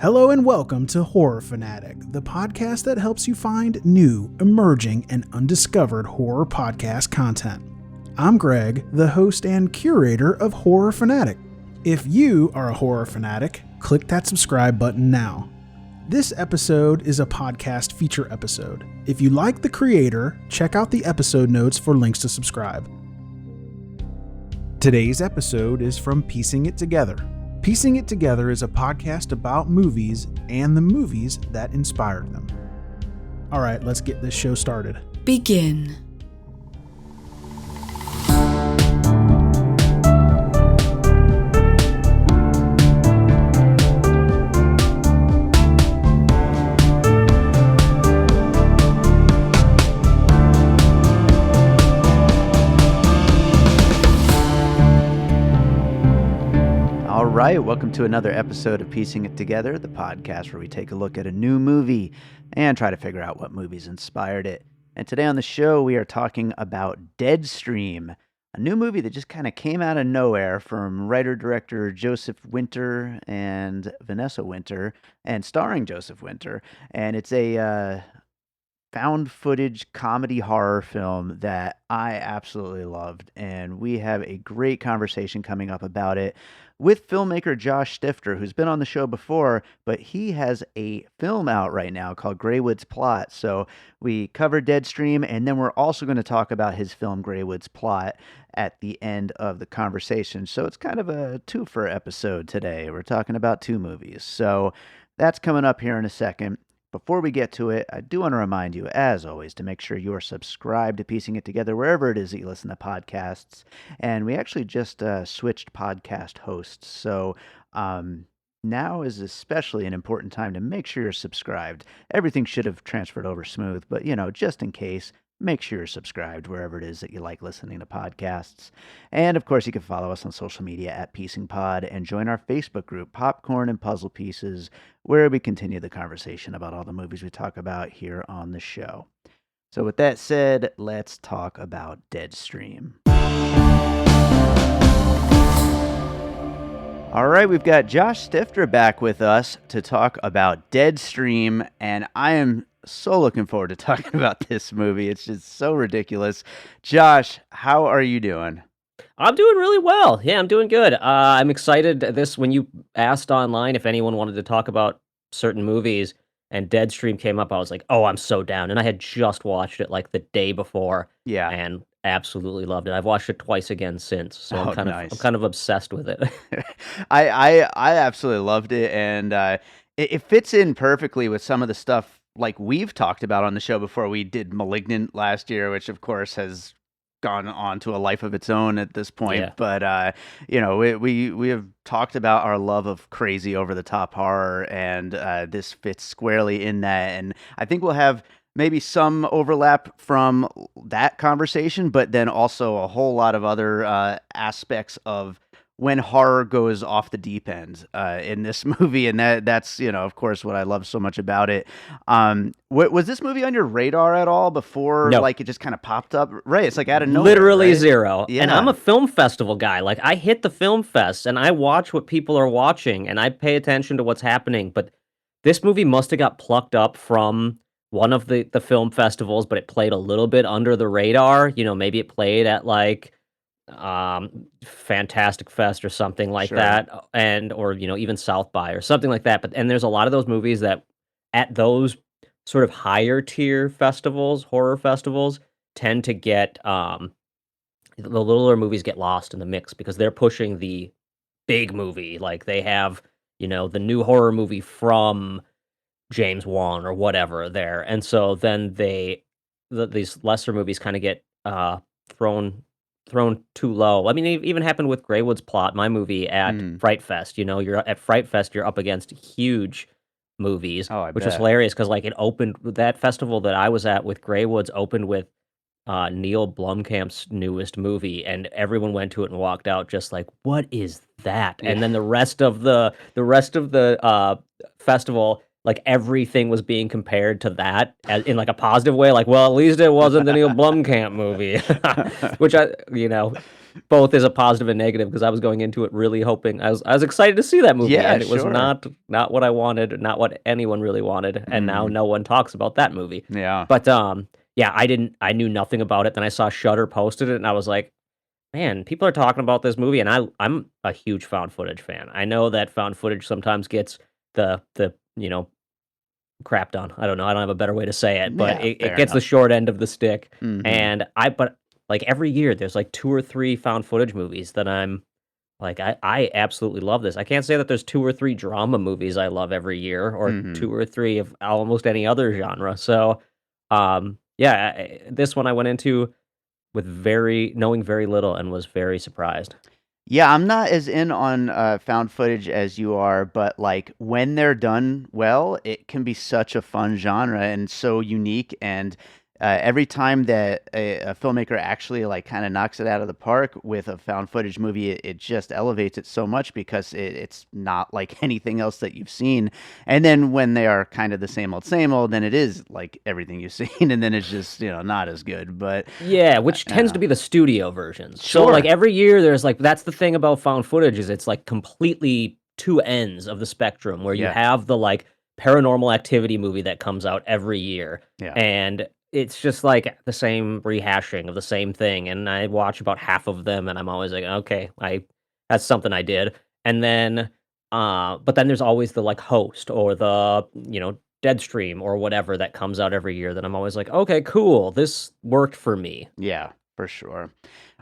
Hello and welcome to Horror Fanatic, the podcast that helps you find new, emerging, and undiscovered horror podcast content. I'm Greg, the host and curator of Horror Fanatic. If you are a horror fanatic, click that subscribe button now. This episode is a podcast feature episode. If you like the creator, check out the episode notes for links to subscribe. Today's episode is from Piecing It Together. Piecing It Together is a podcast about movies and the movies that inspired them. All right, let's get this show started. Begin. All right, welcome to another episode of Piecing It Together, the podcast where we take a look at a new movie and try to figure out what movies inspired it. And today on the show, we are talking about Deadstream, a new movie that just kind of came out of nowhere from writer-director Joseph Winter and Vanessa Winter, and starring Joseph Winter. And it's a found footage comedy horror film that I absolutely loved. And we have a great conversation coming up about it with filmmaker Josh Stifter, who's been on the show before, but he has a film out right now called Greywood's Plot. So we covered Deadstream, and then we're also going to talk about his film Greywood's Plot at the end of the conversation. So it's kind of a twofer episode today. We're talking about two movies. So that's coming up here in a second. Before we get to it, I do want to remind you, as always, to make sure you are subscribed to Piecing It Together wherever it is that you listen to podcasts. And we actually just switched podcast hosts. So now is especially an important time to make sure you're subscribed. Everything should have transferred over smooth, but, just in case, make sure you're subscribed wherever it is that you like listening to podcasts. And, of course, you can follow us on social media at PiecingPod and join our Facebook group, Popcorn and Puzzle Pieces, where we continue the conversation about all the movies we talk about here on the show. So with that said, let's talk about Deadstream. All right, we've got Josh Stifter back with us to talk about Deadstream, and I am so looking forward to talking about this movie. It's just so ridiculous. Josh, how are you doing? I'm doing really well. Yeah, I'm doing good. I'm excited. When you asked online if anyone wanted to talk about certain movies and Deadstream came up, I was like, oh, I'm so down. And I had just watched it like the day before. Yeah. And absolutely loved it. I've watched it twice again since. So I'm kind of obsessed with it. I absolutely loved it, and it fits in perfectly with some of the stuff like we've talked about on the show before. We did Malignant last year, which of course has gone on to a life of its own at this point. Yeah. But we have talked about our love of crazy over the top horror, and this fits squarely in that. And I think we'll have maybe some overlap from that conversation, but then also a whole lot of other aspects of when horror goes off the deep end in this movie, and that's of course what I love so much about it. Was this movie on your radar at all before? No. Like it just kind of popped up, right? It's like out of nowhere, literally right? Zero. Yeah. And I'm a film festival guy. Like I hit the film fest and I watch what people are watching and I pay attention to what's happening. But this movie must have got plucked up from one of the film festivals, but it played a little bit under the radar. Maybe it played at like Fantastic Fest or something like that, or even South by or something like that. And there's a lot of those movies that at those sort of higher tier festivals, horror festivals, tend to get the littler movies get lost in the mix because they're pushing the big movie. Like they have the new horror movie from James Wan or whatever there, and so then these lesser movies kind of get thrown too low. I mean, it even happened with Greywood's Plot, my movie at Fright Fest. You're at Fright Fest, you're up against huge movies, which was hilarious because like it opened, that festival that I was at with Greywood's opened with Neil Blomkamp's newest movie, and everyone went to it and walked out just like, what is that? Yeah. And then the rest of the festival, like everything was being compared to that in like a positive way. Like, well, at least it wasn't the Neil Blomkamp movie, which both as a positive and negative because I was going into it really hoping I was excited to see that movie, Yeah, and it was sure. not what I wanted, not what anyone really wanted, and now no one talks about that movie. Yeah. But yeah, I knew nothing about it. Then I saw Shudder posted it, and I was like, man, people are talking about this movie, and I'm a huge found footage fan. I know that found footage sometimes gets the crapped on. I don't know. I don't have a better way to say it, but Yeah, it fair gets the enough. short end of the stick. Mhm. But like every year, there's like 2 or 3 found footage movies that I'm like, I absolutely love this. I can't say that there's 2 or 3 drama movies I love every year, or Mhm. 2 or 3 of almost any other genre. So, yeah, this one I went into with knowing very little and was very surprised. Yeah, I'm not as in on found footage as you are, but like when they're done well, it can be such a fun genre and so unique. And every time that a filmmaker actually like kind of knocks it out of the park with a found footage movie, it just elevates it so much because it's not like anything else that you've seen. And then when they are kind of the same old, then it is like everything you've seen, and then it's just not as good. But Yeah, which tends to uh, be the studio versions. So, like, sure, every year there's, like that's the thing about found footage is it's, like, completely 2 ends of the spectrum where you yeah, have the, like, Paranormal Activity movie that comes out every year, yeah. and it's just, like, the same rehashing of the same thing, and I watch about half of them, and I'm always like, "Okay, I that's something I did." And then, but then there's always the, like, Host or the, Deadstream or whatever that comes out every year that I'm always like, "Okay, cool. This worked for me." Yeah, for sure.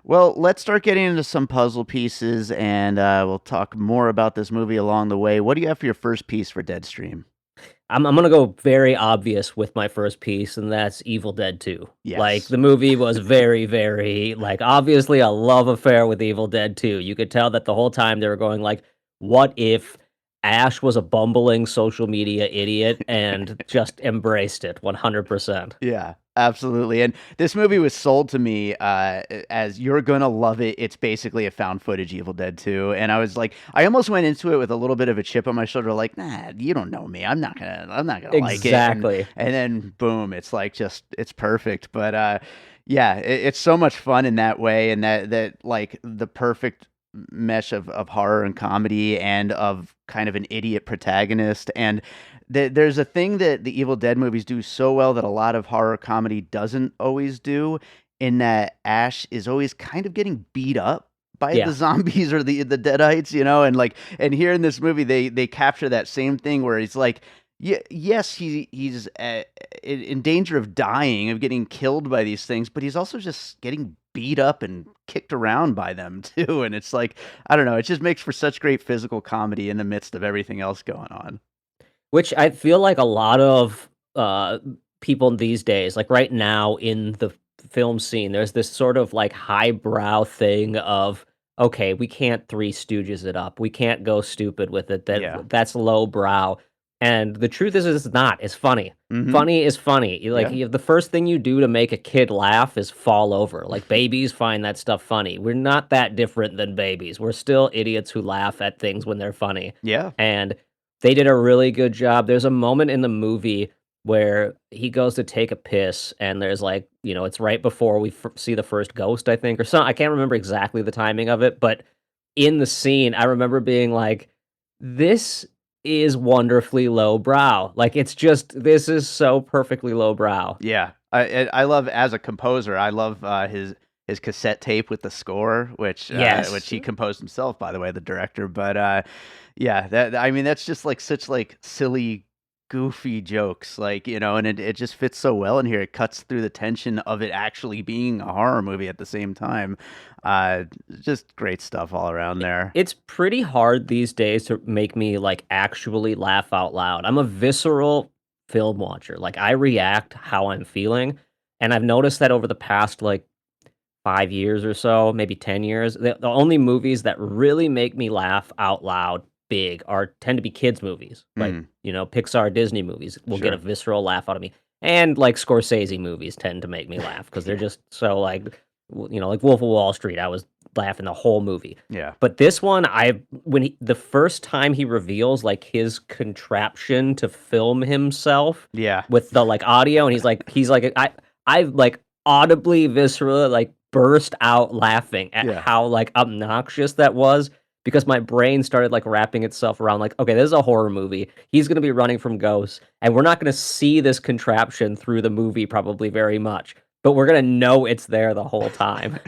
Well, let's start getting into some puzzle pieces, and we'll talk more about this movie along the way. What do you have for your first piece for Deadstream? I'm gonna go very obvious with my first piece, and that's Evil Dead 2. Like, Yes. the movie was very, very like, obviously a love affair with Evil Dead 2. You could tell that the whole time they were going like, "What if Ash was a bumbling social media idiot and just embraced it 100%?" Yeah, absolutely. And this movie was sold to me as you're gonna love it. It's basically a found footage Evil Dead 2. And I was like, I almost went into it with a little bit of a chip on my shoulder, like, nah, you don't know me. I'm not gonna like it. Exactly. And then boom, it's like just it's perfect. But yeah, it's so much fun in that way, and that like the perfect mesh of horror and comedy and of kind of an idiot protagonist. And there's a thing that the Evil Dead movies do so well that a lot of horror comedy doesn't always do, in that Ash is always kind of getting beat up by the Yeah. zombies or the deadites, and like and here in this movie they capture that same thing where he's like, yeah, yes, he's in danger of dying, of getting killed by these things, but he's also just getting beat up and kicked around by them too. And it's like, I don't know, it just makes for such great physical comedy in the midst of everything else going on. Which I feel like a lot of, uh, people these days, like, right now in the film scene, there's this sort of, like, highbrow thing of, "Okay, we can't Three Stooges it up. We can't go stupid with it. Yeah. That's lowbrow." And the truth is it's not. It's funny. Mhm. Funny is funny. Yeah. The first thing you do to make a kid laugh is fall over. Like, babies find that stuff funny. We're not that different than babies. We're still idiots who laugh at things when they're funny. Yeah. And they did a really good job. There's a moment in the movie where he goes to take a piss, and there's like, it's right before we see the first ghost, I think, or something. I can't remember exactly the timing of it, but in the scene, I remember being like, this is wonderfully lowbrow. Like, this is so perfectly lowbrow. Yeah. I love, as a composer, I love his cassette tape with the score, which Yes. he composed himself, by the way, the director. But yeah, that I mean that's just like such like silly, goofy jokes, like, and it just fits so well in here. It cuts through the tension of it actually being a horror movie at the same time. Uh, just great stuff all around there. It's pretty hard these days to make me, like, actually laugh out loud. I'm a visceral film watcher. Like, I react how I'm feeling, and I've noticed that over the past, like, 5 years or so, maybe 10 years, the only movies that really make me laugh out loud big tend to be kids movies. Like, Mm, Pixar, Disney movies will get a sure. visceral laugh out of me, and, like, Scorsese movies tend to make me laugh because 'cause they're Yeah. just so, like, like Wolf of Wall Street, I was laughing the whole movie. Yeah. But this one, the first time he reveals, like, his contraption to film himself Yeah. with the, like, audio, and he's like, I like, audibly, viscerally, like, burst out laughing at Yeah. how like obnoxious that was because my brain started like wrapping itself around like, okay, this is a horror movie. He's going to be running from ghosts, and we're not going to see this contraption through the movie probably very much, but we're going to know it's there the whole time.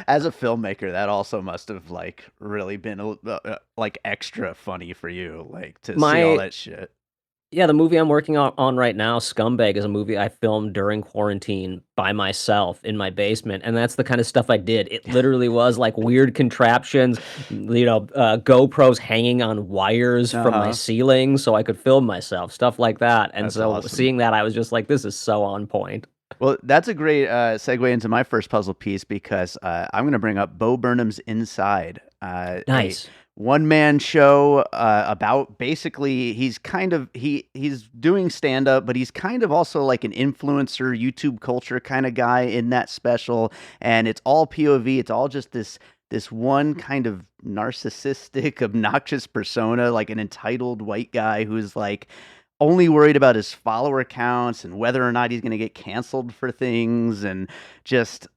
As a filmmaker, that also must have like really been like extra funny for you, like to see all My that shit. Yeah, the movie I'm working on right now, Scumbag, is a movie I filmed during quarantine by myself in my basement, and that's the kind of stuff I did. It literally was like weird contraptions, GoPros hanging on wires from my Uh-huh. ceiling so I could film myself, stuff like that. And That's so awesome. seeing that, I was just like, this is so on point. Well, that's a great segue into my first puzzle piece because I'm going to bring up Bo Burnham's Inside, a Nice. one-man show about basically he's doing stand-up, but he's kind of also like an influencer, YouTube culture kind of guy in that special, and it's all POV. It's all just this one kind of narcissistic, obnoxious persona, like an entitled white guy who's like only worried about his follower counts and whether or not he's going to get canceled for things and just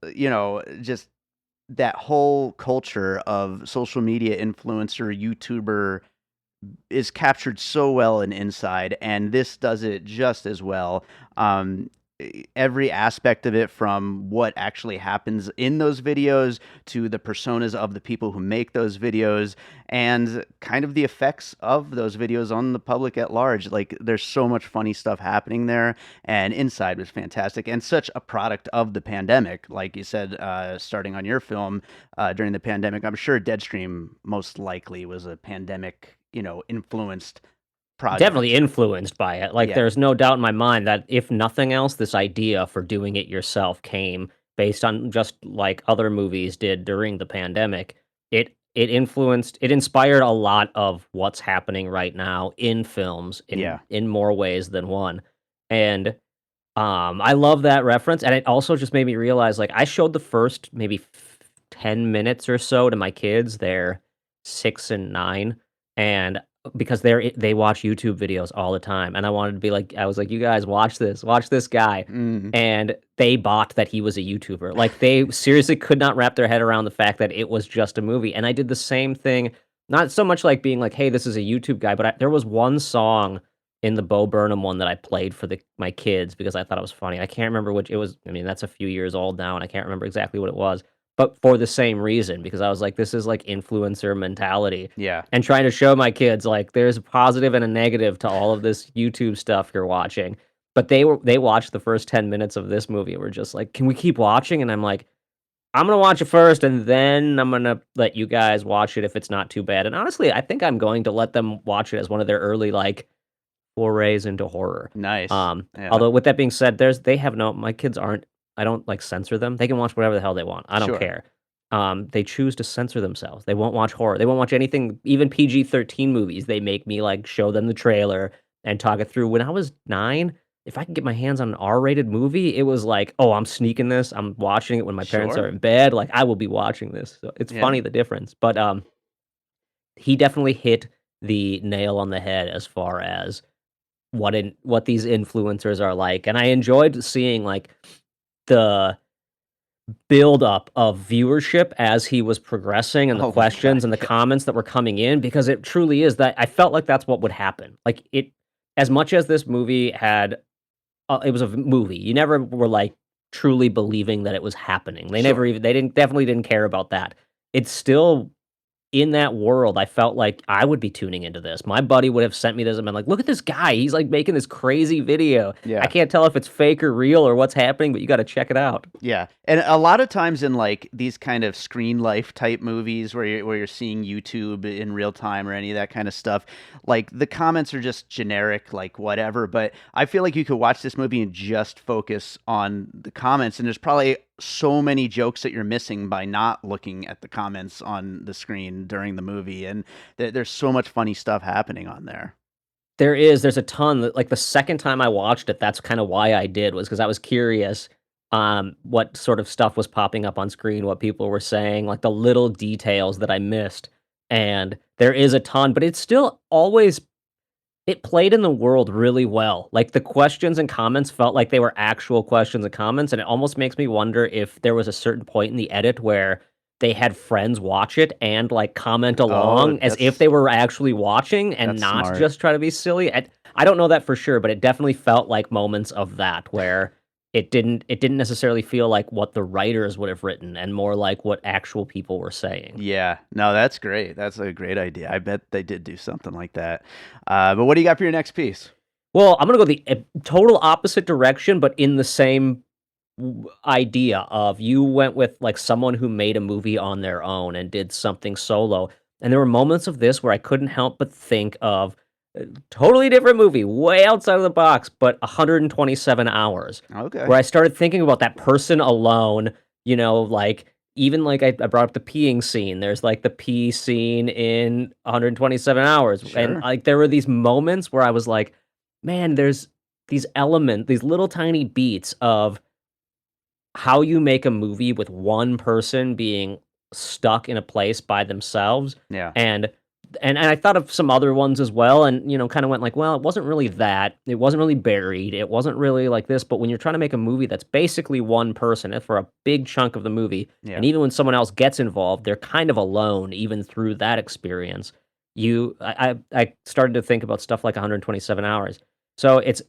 that whole culture of social media influencer YouTuber is captured so well in Inside, and this does it just as well. Every aspect of it, from what actually happens in those videos to the personas of the people who make those videos and kind of the effects of those videos on the public at large. Like, there's so much funny stuff happening there, and Inside was fantastic and such a product of the pandemic. Like you said, starting on your film during the pandemic, I'm sure Deadstream most likely was a pandemic, influenced Definitely project. influenced by it. Like, Yeah. there's no doubt in my mind that if nothing else, this idea for doing it yourself came based on just like other movies did during the pandemic. It inspired a lot of what's happening right now in films Yeah. in more ways than one. And I love that reference, and it also just made me realize like I showed the first maybe 10 minutes or so to my kids. They're 6 and 9, and because they watch YouTube videos all the time, and I was like, "You guys watch this guy." Mhm. And they bought that he was a YouTuber. Like, they seriously could not wrap their head around the fact that it was just a movie, and I did the same thing, not so much like being like, "Hey, this is a YouTube guy," but there was one song in the Bo Burnham one that I played for my kids because I thought it was funny. I can't remember which it was. I mean, that's a few years old now, and I can't remember exactly what it was, but for the same reason, because I was like, this is like influencer mentality Yeah. and trying to show my kids like there's a positive and a negative to all of this YouTube stuff you're watching. But they watched the first 10 minutes of this movie and were just like, "Can we keep watching?" And I'm like, "I'm gonna watch it first, and then I'm gonna let you guys watch it if it's not too bad." And honestly, I think I'm going to let them watch it as one of their early like forays into horror. Nice. Yeah. Although with that being said, my kids aren't, I don't like censor them. They can watch whatever the hell they want. I don't Sure. care. They choose to censor themselves. They won't watch horror. They won't watch anything, even PG-13 movies. They make me like show them the trailer and talk it through. When I was 9, if I could get my hands on an R-rated movie, it was like, oh, I'm sneaking this. I'm watching it when my parents are Sure. in bed. Like, I will be watching this. So it's Yeah. funny the difference. But he definitely hit the nail on the head as far as what these influencers are like, and I enjoyed seeing, like, the buildup of viewership as he was progressing and the Oh my God. questions and the Yeah. comments that were coming in because it truly is that I felt like that's what would happen. Like, it as much as this movie had it was a movie, you never were, like, truly believing that it was happening. Sure. They didn't care about that. It's still in that world, I felt like I would be tuning into this. My buddy would have sent me this and been like, "Look at this guy. He's like making this crazy video. I Yeah. can't tell if it's fake or real or what's happening, but you got to check it out." Yeah. And a lot of times in like these kind of screen life type movies where you're seeing YouTube in real time or any of that kind of stuff, like the comments are just generic, like whatever. But I feel like you could watch this movie and just focus on the comments, and there's probably so many jokes that you're missing by not looking at the comments on the screen during the movie, and there's so much funny stuff happening on there. There's a ton like the second time I watched it, that's kind of why I did was because I was curious what sort of stuff was popping up on screen, what people were saying, like the little details that I missed. And there is a ton, but it's still always it played in the world really well. Like, the questions and comments felt like they were actual questions and comments, and it almost makes me wonder if there was a certain point in the edit where they had friends watch it and, like, comment Oh, along as if they were actually watching and that's not smart. just try to be silly. I don't know that for sure, but it definitely felt like moments of that where it didn't necessarily feel like what the writers would have written and more like what actual people were saying. Yeah, no, that's great. That's a great idea. I bet they did do something like that. But what do you got for your next piece? Well, I'm gonna go the total opposite direction, but in the same idea of you went with like someone who made a movie on their own and did something solo. And there were moments of this where I couldn't help but think of a totally different movie, way outside of the box, but 127 hours, Okay. where I started thinking about that person alone, like even like I brought up the peeing scene. There's like the pee scene in 127 hours. And Sure. like there were these moments where I was like, man, there's these little tiny beats of how you make a movie with one person being stuck in a place by themselves, Yeah. and I thought of some other ones as well, and, kinda went like, "Well, it wasn't really that. It wasn't really buried. It wasn't really like this," but when you're trying to make a movie that's basically one person, for a big chunk of the movie, Yeah. and even when someone else gets involved, they're kind of alone even through that experience. I started to think about stuff like 127 Hours. So it's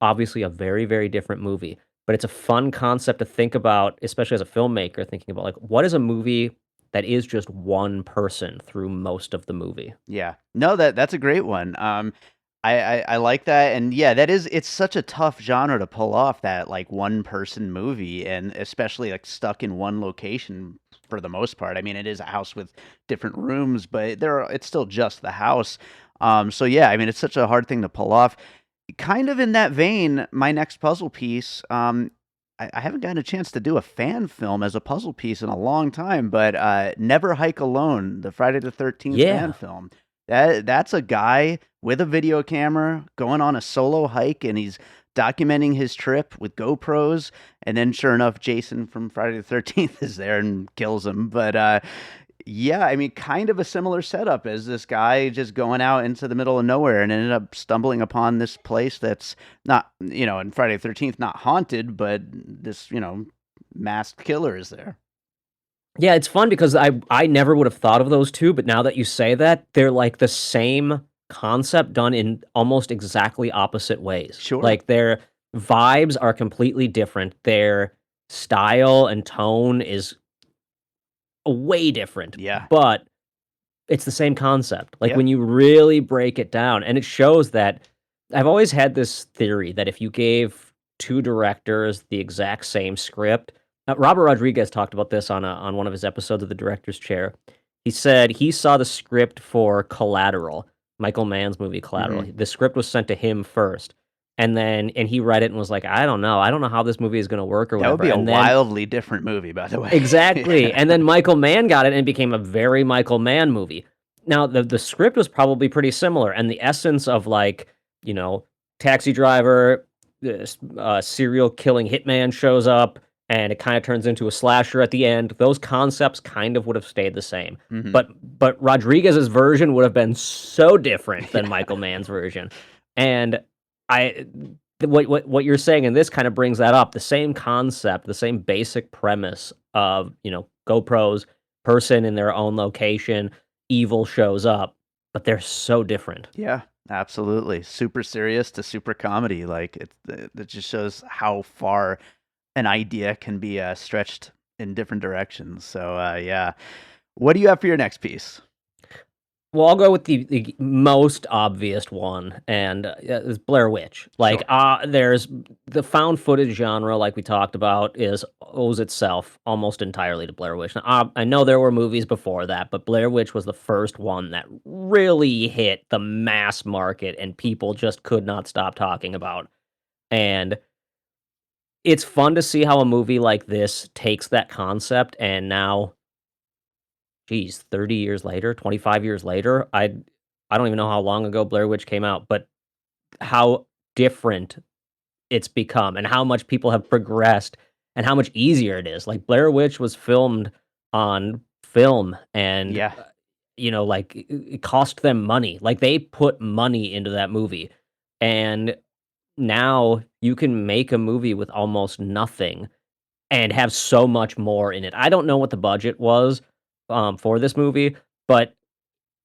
obviously a very, very different movie, but it's a fun concept to think about, especially as a filmmaker, thinking about, like, what is a movie that is just one person through most of the movie? Yeah. No, that's a great one. I like that, and yeah, it's such a tough genre to pull off, that like one person movie, and especially like stuck in one location for the most part. I mean, it is a house with different rooms, but it's still just the house. So yeah, I mean, it's such a hard thing to pull off. Kind of in that vein, my next puzzle piece, I haven't gotten a chance to do a fan film as a puzzle piece in a long time, but Never Hike Alone, the Friday the 13th fan Yeah. film. That's a guy with a video camera going on a solo hike, and he's documenting his trip with GoPros. And then, sure enough, Jason from Friday the 13th is there and kills him. But yeah, I mean, kind of a similar setup as this guy just going out into the middle of nowhere and ended up stumbling upon this place that's not, in Friday the 13th, not haunted, but this, masked killer is there. Yeah, it's fun because I never would have thought of those 2, but now that you say that, they're like the same concept done in almost exactly opposite ways. Sure. Like, their vibes are completely different. Their style and tone is way different. Yeah. But it's the same concept. Like, Yeah. when you really break it down, and it shows that I've always had this theory that if you gave 2 directors the exact same script. Robert Rodriguez talked about this on one of his episodes of The Director's Chair. He said he saw the script for Collateral, Michael Mann's movie Collateral. Mhm. The script was sent to him first, and he read it and was like, "I don't know how this movie is gonna work or That whatever." would be a And then wildly different movie, by the way. exactly, Yeah. and then Michael Mann got it and it became a very Michael Mann movie. Now, the script was probably pretty similar, and the essence of, like, taxi driver, this, serial killing hitman shows up, and it kinda turns into a slasher at the end. Those concepts kind of would have stayed the same, Mhm. but Rodriguez's version would have been so different than Yeah. Michael Mann's version, and I what you're saying in this kind of brings that up. The same concept, the same basic premise of, GoPros, person in their own location, evil shows up, but they're so different. Yeah, absolutely. Super serious to super comedy. Like it just shows how far an idea can be stretched in different directions. So yeah, what do you have for your next piece? Well, I'll go with the most obvious one, and it's Blair Witch. Like, Sure. there's the found footage genre, like we talked about, owes itself almost entirely to Blair Witch. Now, I know there were movies before that, but Blair Witch was the first one that really hit the mass market, and people just could not stop talking about. And it's fun to see how a movie like this takes that concept and now, geez, 30 years later, 25 years later, I don't even know how long ago Blair Witch came out, but how different it's become and how much people have progressed and how much easier it is. Like, Blair Witch was filmed on film, and Yeah. like it cost them money. Like they put money into that movie. And now you can make a movie with almost nothing and have so much more in it. I don't know what the budget was for this movie, but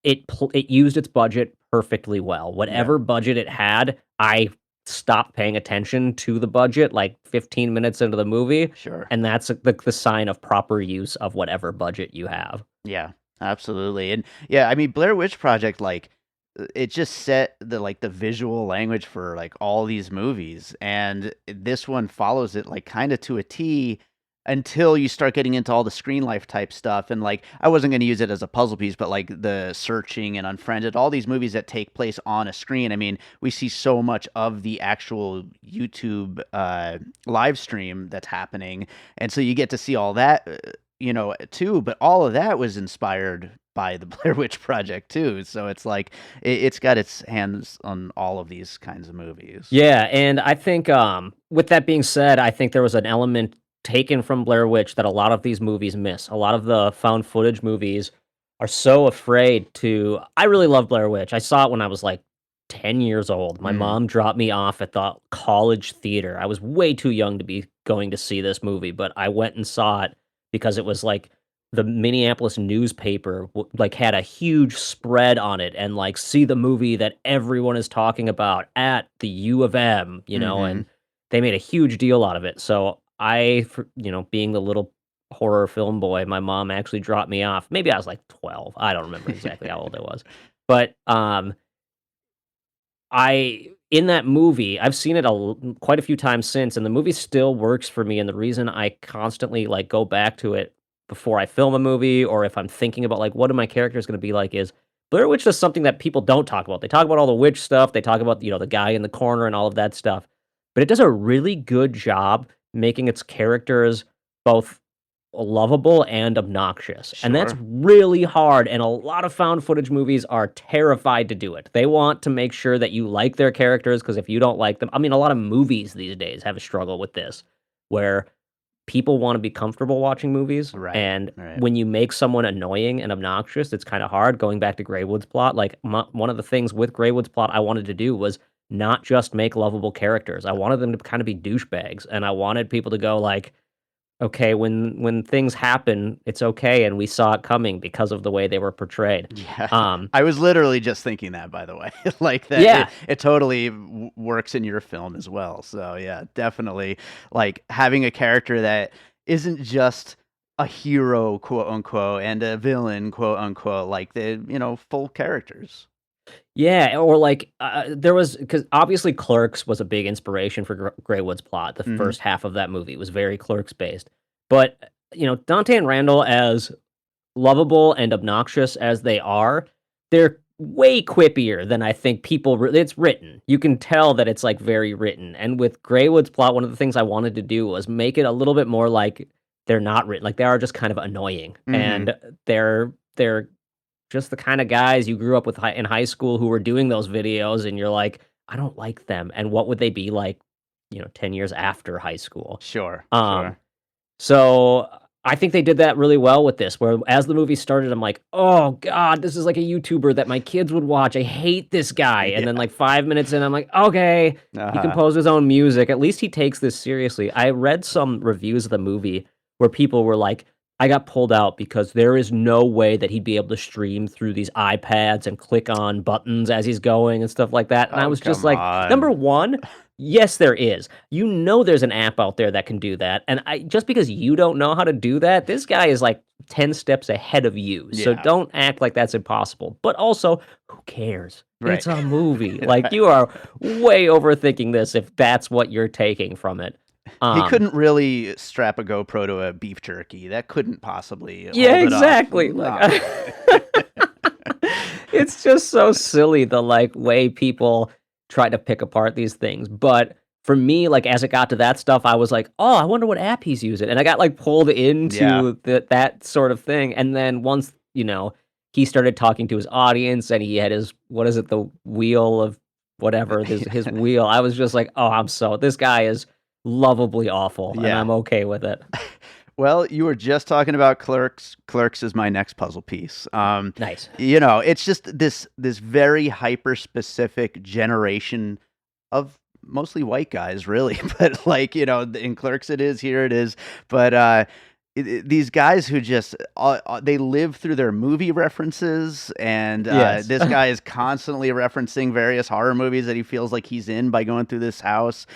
it used its budget perfectly well. Yeah. Whatever budget it had, I stopped paying attention to the budget like 15 minutes into the movie, Sure. and that's the sign of proper use of whatever budget you have. Yeah, absolutely. And yeah, I mean Blair Witch Project, like it just set the visual language for like all these movies, and this one follows it like kind of to a T until you start getting into all the screen life type stuff. And like I wasn't going to use it as a puzzle piece, but like the Searching and Unfriended, all these movies that take place on a screen. I mean, we see so much of the actual YouTube live stream that's happening, and so you get to see all that too, but all of that was inspired by the Blair Witch Project too. So it's like it's got its hands on all of these kinds of movies. Yeah, and I think with that being said, I think there was an element taken from Blair Witch that a lot of these movies miss. A lot of the found footage movies are so afraid to. I really love Blair Witch. I saw it when I was like 10 years old. My mom dropped me off at the college theater. I was way too young to be going to see this movie, but I went and saw it because it was like the Minneapolis newspaper like had a huge spread on it and like see the movie that everyone is talking about at the U of M, and they made a huge deal out of it. So being the little horror film boy, my mom actually dropped me off. Maybe I was like 12. I don't remember exactly how old I was. But in that movie, I've seen it quite a few times since, and the movie still works for me. And the reason I constantly like go back to it before I film a movie, or if I'm thinking about like what are my characters going to be like, is Blair Witch does something that people don't talk about. They talk about all the witch stuff. They talk about the guy in the corner and all of that stuff, but it does a really good job making its characters both lovable and obnoxious. And that's really hard, and a lot of found footage movies are terrified to do it. They want to make sure that you like their characters, because if you don't like them, I mean, a lot of movies these days have a struggle with this, where people want to be comfortable watching movies, and when you make someone annoying and obnoxious, it's kind of hard. Going back to Greywood's plot, like one of the things with Greywood's plot I wanted to do was not just make lovable characters. I wanted them to kind of be douchebags, and I wanted people to go like, okay, when things happen, it's okay, and we saw it coming because of the way they were portrayed. Yeah, I was literally just thinking that, by the way, like that. Yeah, it totally works in your film as well. So yeah, definitely, like having a character that isn't just a hero, quote unquote, and a villain, quote unquote, like the full characters. Yeah, or like there was, because obviously Clerks was a big inspiration for Greywood's plot. The first half of that movie was very Clerks based, but Dante and Randall, as lovable and obnoxious as they are, they're way quippier than I think people. It's written. You can tell that it's like very written. And with Greywood's plot, one of the things I wanted to do was make it a little bit more like they're not written. Like they are just kind of annoying, and they're just the kind of guys you grew up with in high school who were doing those videos, and you're like, I don't like them. And what would they be like, 10 years after high school? Sure. So I think they did that really well with this, where as the movie started, I'm like, oh God, this is like a YouTuber that my kids would watch. I hate this guy. And then like 5 minutes in, I'm like, okay, he composed his own music. At least he takes this seriously. I read some reviews of the movie where people were like, I got pulled out because there is no way that he'd be able to stream through these iPads and click on buttons as he's going and stuff like that. And I was just like, number one, yes, there is. There's an app out there that can do that. And just because you don't know how to do that, this guy is like 10 steps ahead of you. So don't act like that's impossible. But also, who cares? Right. It's a movie. Like, you are way overthinking this if that's what you're taking from it. He couldn't really strap a GoPro to a beef jerky. That couldn't possibly. Yeah, exactly. Like, it's just so silly the like way people try to pick apart these things. But for me, like as it got to that stuff, I was like, oh, I wonder what app he's using, and I got like pulled into that sort of thing. And then once he started talking to his audience, and he had his the wheel of whatever his wheel. I was just like, oh, this guy is lovably awful, and I'm okay with it. Well, you were just talking about Clerks. Clerks is my next puzzle piece. Nice. It's just this very hyper specific generation of mostly white guys, really. But like, in Clerks it is, here it is. But these guys who just they live through their movie references, and Yes. this guy is constantly referencing various horror movies that he feels like he's in by going through this house.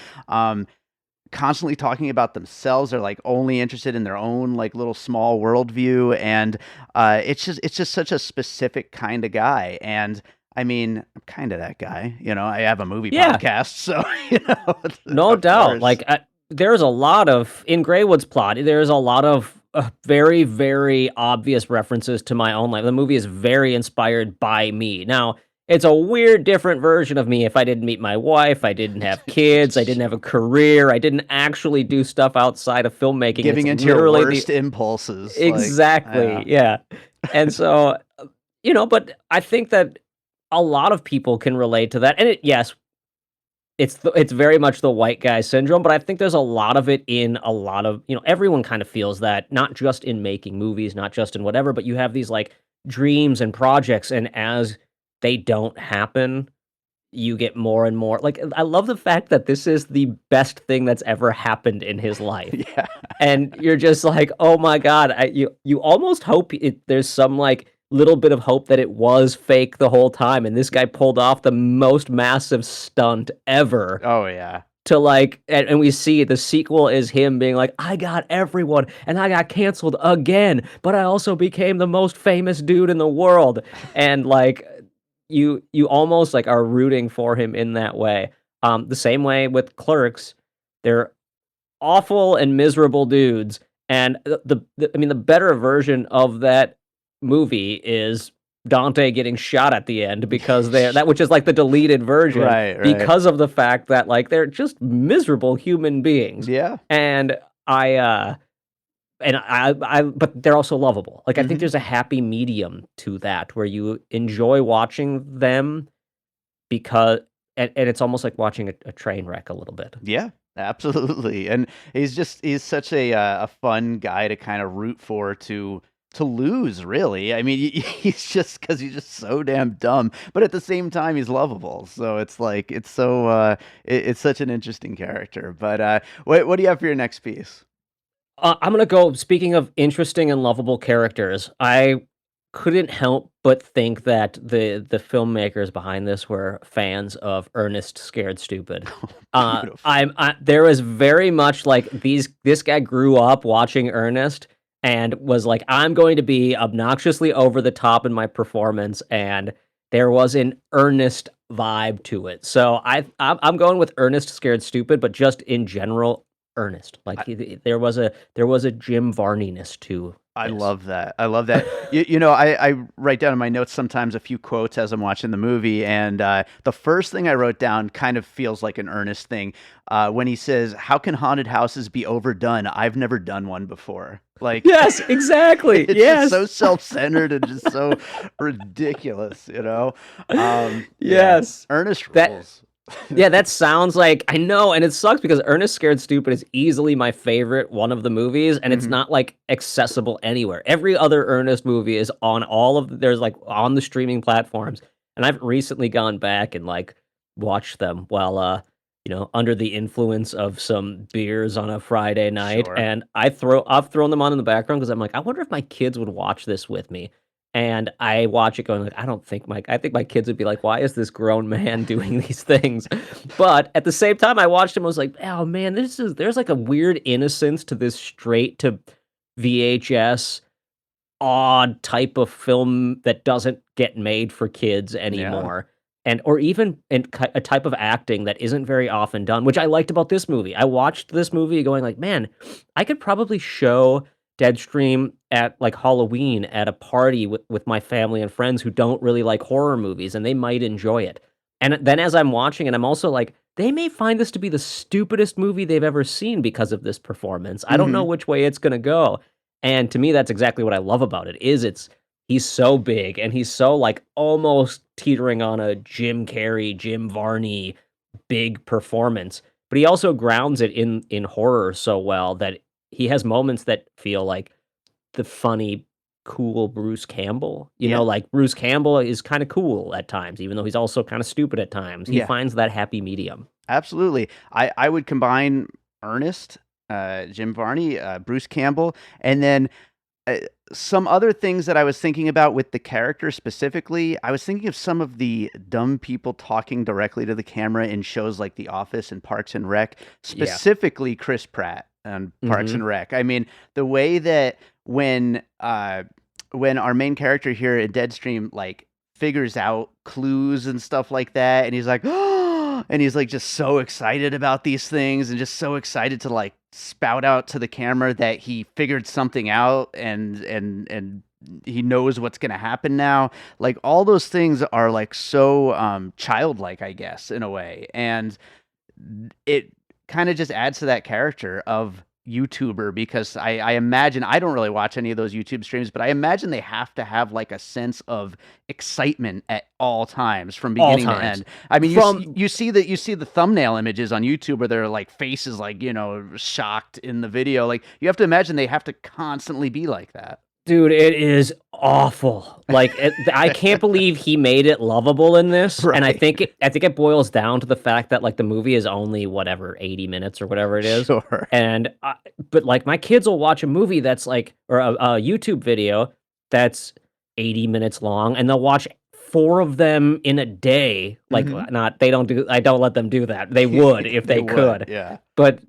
Constantly talking about themselves. They're like only interested in their own like little small worldview, and it's just such a specific kind of guy. And I mean, I'm kind of that guy. I have a movie podcast, so No doubt. course. Like there's a lot of in Greywood's plot. There's a lot of very, very obvious references to my own life. The movie is very inspired by me. Now, it's a weird, different version of me. If I didn't meet my wife, I didn't have kids, I didn't have a career, I didn't actually do stuff outside of filmmaking. Giving into your worst impulses. Exactly. Yeah. And so, but I think that a lot of people can relate to that. And yes, it's very much the white guy syndrome, but I think there's a lot of it in a lot of, everyone kind of feels that, not just in making movies, not just in whatever, but you have these like dreams and projects, and as they don't happen, you get more and more. Like, I love the fact that this is the best thing that's ever happened in his life. Yeah. And you're just like, oh my God, you almost hope there's some like little bit of hope that it was fake the whole time, and this guy pulled off the most massive stunt ever. Oh yeah. To like, and we see the sequel is him being like, I got everyone, and I got canceled again, but I also became the most famous dude in the world. And like, you almost like are rooting for him in that way. The same way with Clerks, they're awful and miserable dudes, and the better version of that movie is Dante getting shot at the end, because that which is like the deleted version, right. Because of the fact that like they're just miserable human beings. Yeah. And I but they're also lovable. Like, I think there's a happy medium to that where you enjoy watching them because and it's almost like watching a train wreck a little bit. Yeah, absolutely. And he's such a fun guy to kind of root for, to lose, really. I mean, he's just so damn dumb, but at the same time he's lovable. So it's like it's such an interesting character. But what do you have for your next piece? I'm gonna go. Speaking of interesting and lovable characters, I couldn't help but think that the filmmakers behind this were fans of Ernest Scared Stupid. There was very much like this guy grew up watching Ernest and was like, I'm going to be obnoxiously over the top in my performance, and there was an earnest vibe to it. So I'm going with Ernest Scared Stupid, but just in general, Ernest. Like, there was a Jim Varney-ness to I this. love that. I love that. I write down in my notes sometimes a few quotes as I'm watching the movie, and the first thing I wrote down kind of feels like an Ernest thing, when he says, "How can haunted houses be overdone? I've never done one before." Like, yes, exactly. It's just so self-centered and just so ridiculous, Yes. Yeah. Ernest rules. Yeah, that sounds like, I know, and it sucks because Ernest Scared Stupid is easily my favorite one of the movies, and it's not like accessible anywhere. Every other Ernest movie is on there's like on the streaming platforms, and I've recently gone back and like watched them while under the influence of some beers on a Friday night. Sure. And I've thrown them on in the background because I'm like, I wonder if my kids would watch this with me. And I watch it going like, I think my kids would be like, why is this grown man doing these things? But at the same time, I watched him, I was like, oh man, there's like a weird innocence to this straight to VHS odd type of film that doesn't get made for kids anymore. And or even a type of acting that isn't very often done, which I liked about this movie. I watched this movie going like, man, I could probably show Deadstream at like Halloween at a party with my family and friends who don't really like horror movies, and they might enjoy it. And then as I'm watching it, I'm also like, they may find this to be the stupidest movie they've ever seen because of this performance. I don't know which way it's going to go. And to me, that's exactly what I love about it, he's so big and he's so like almost teetering on a Jim Carrey, Jim Varney big performance, but he also grounds it in horror so well that he has moments that feel like the funny, cool Bruce Campbell. You Yeah. know, like Bruce Campbell is kind of cool at times, even though he's also kind of stupid at times. He Yeah. finds that happy medium. Absolutely. I would combine Ernest, Jim Varney, Bruce Campbell, and then some other things that I was thinking about with the character specifically. I was thinking of some of the dumb people talking directly to the camera in shows like The Office and Parks and Rec, specifically Chris Pratt on Parks and Rec. I mean, the way that when our main character here in Deadstream like figures out clues and stuff like that, and he's like, oh, and he's like just so excited about these things and just so excited to like spout out to the camera that he figured something out and he knows what's going to happen now. Like all those things are like so childlike, I guess, in a way. And it kind of just adds to that character of YouTuber, because I imagine, I don't really watch any of those YouTube streams, but I imagine they have to have like a sense of excitement at all times from beginning to end. I mean, you see the thumbnail images on YouTube where they're like faces like, you know, shocked in the video. Like you have to imagine they have to constantly be like that. Dude, it is awful. Like, I can't believe he made it lovable in this. Right. And I think it boils down to the fact that like the movie is only whatever 80 minutes or whatever it is. Sure. And but like my kids will watch a movie that's like, or a YouTube video that's 80 minutes long, and they'll watch 4 of them in a day. Like I don't let them do that. They would if they could. Yeah. But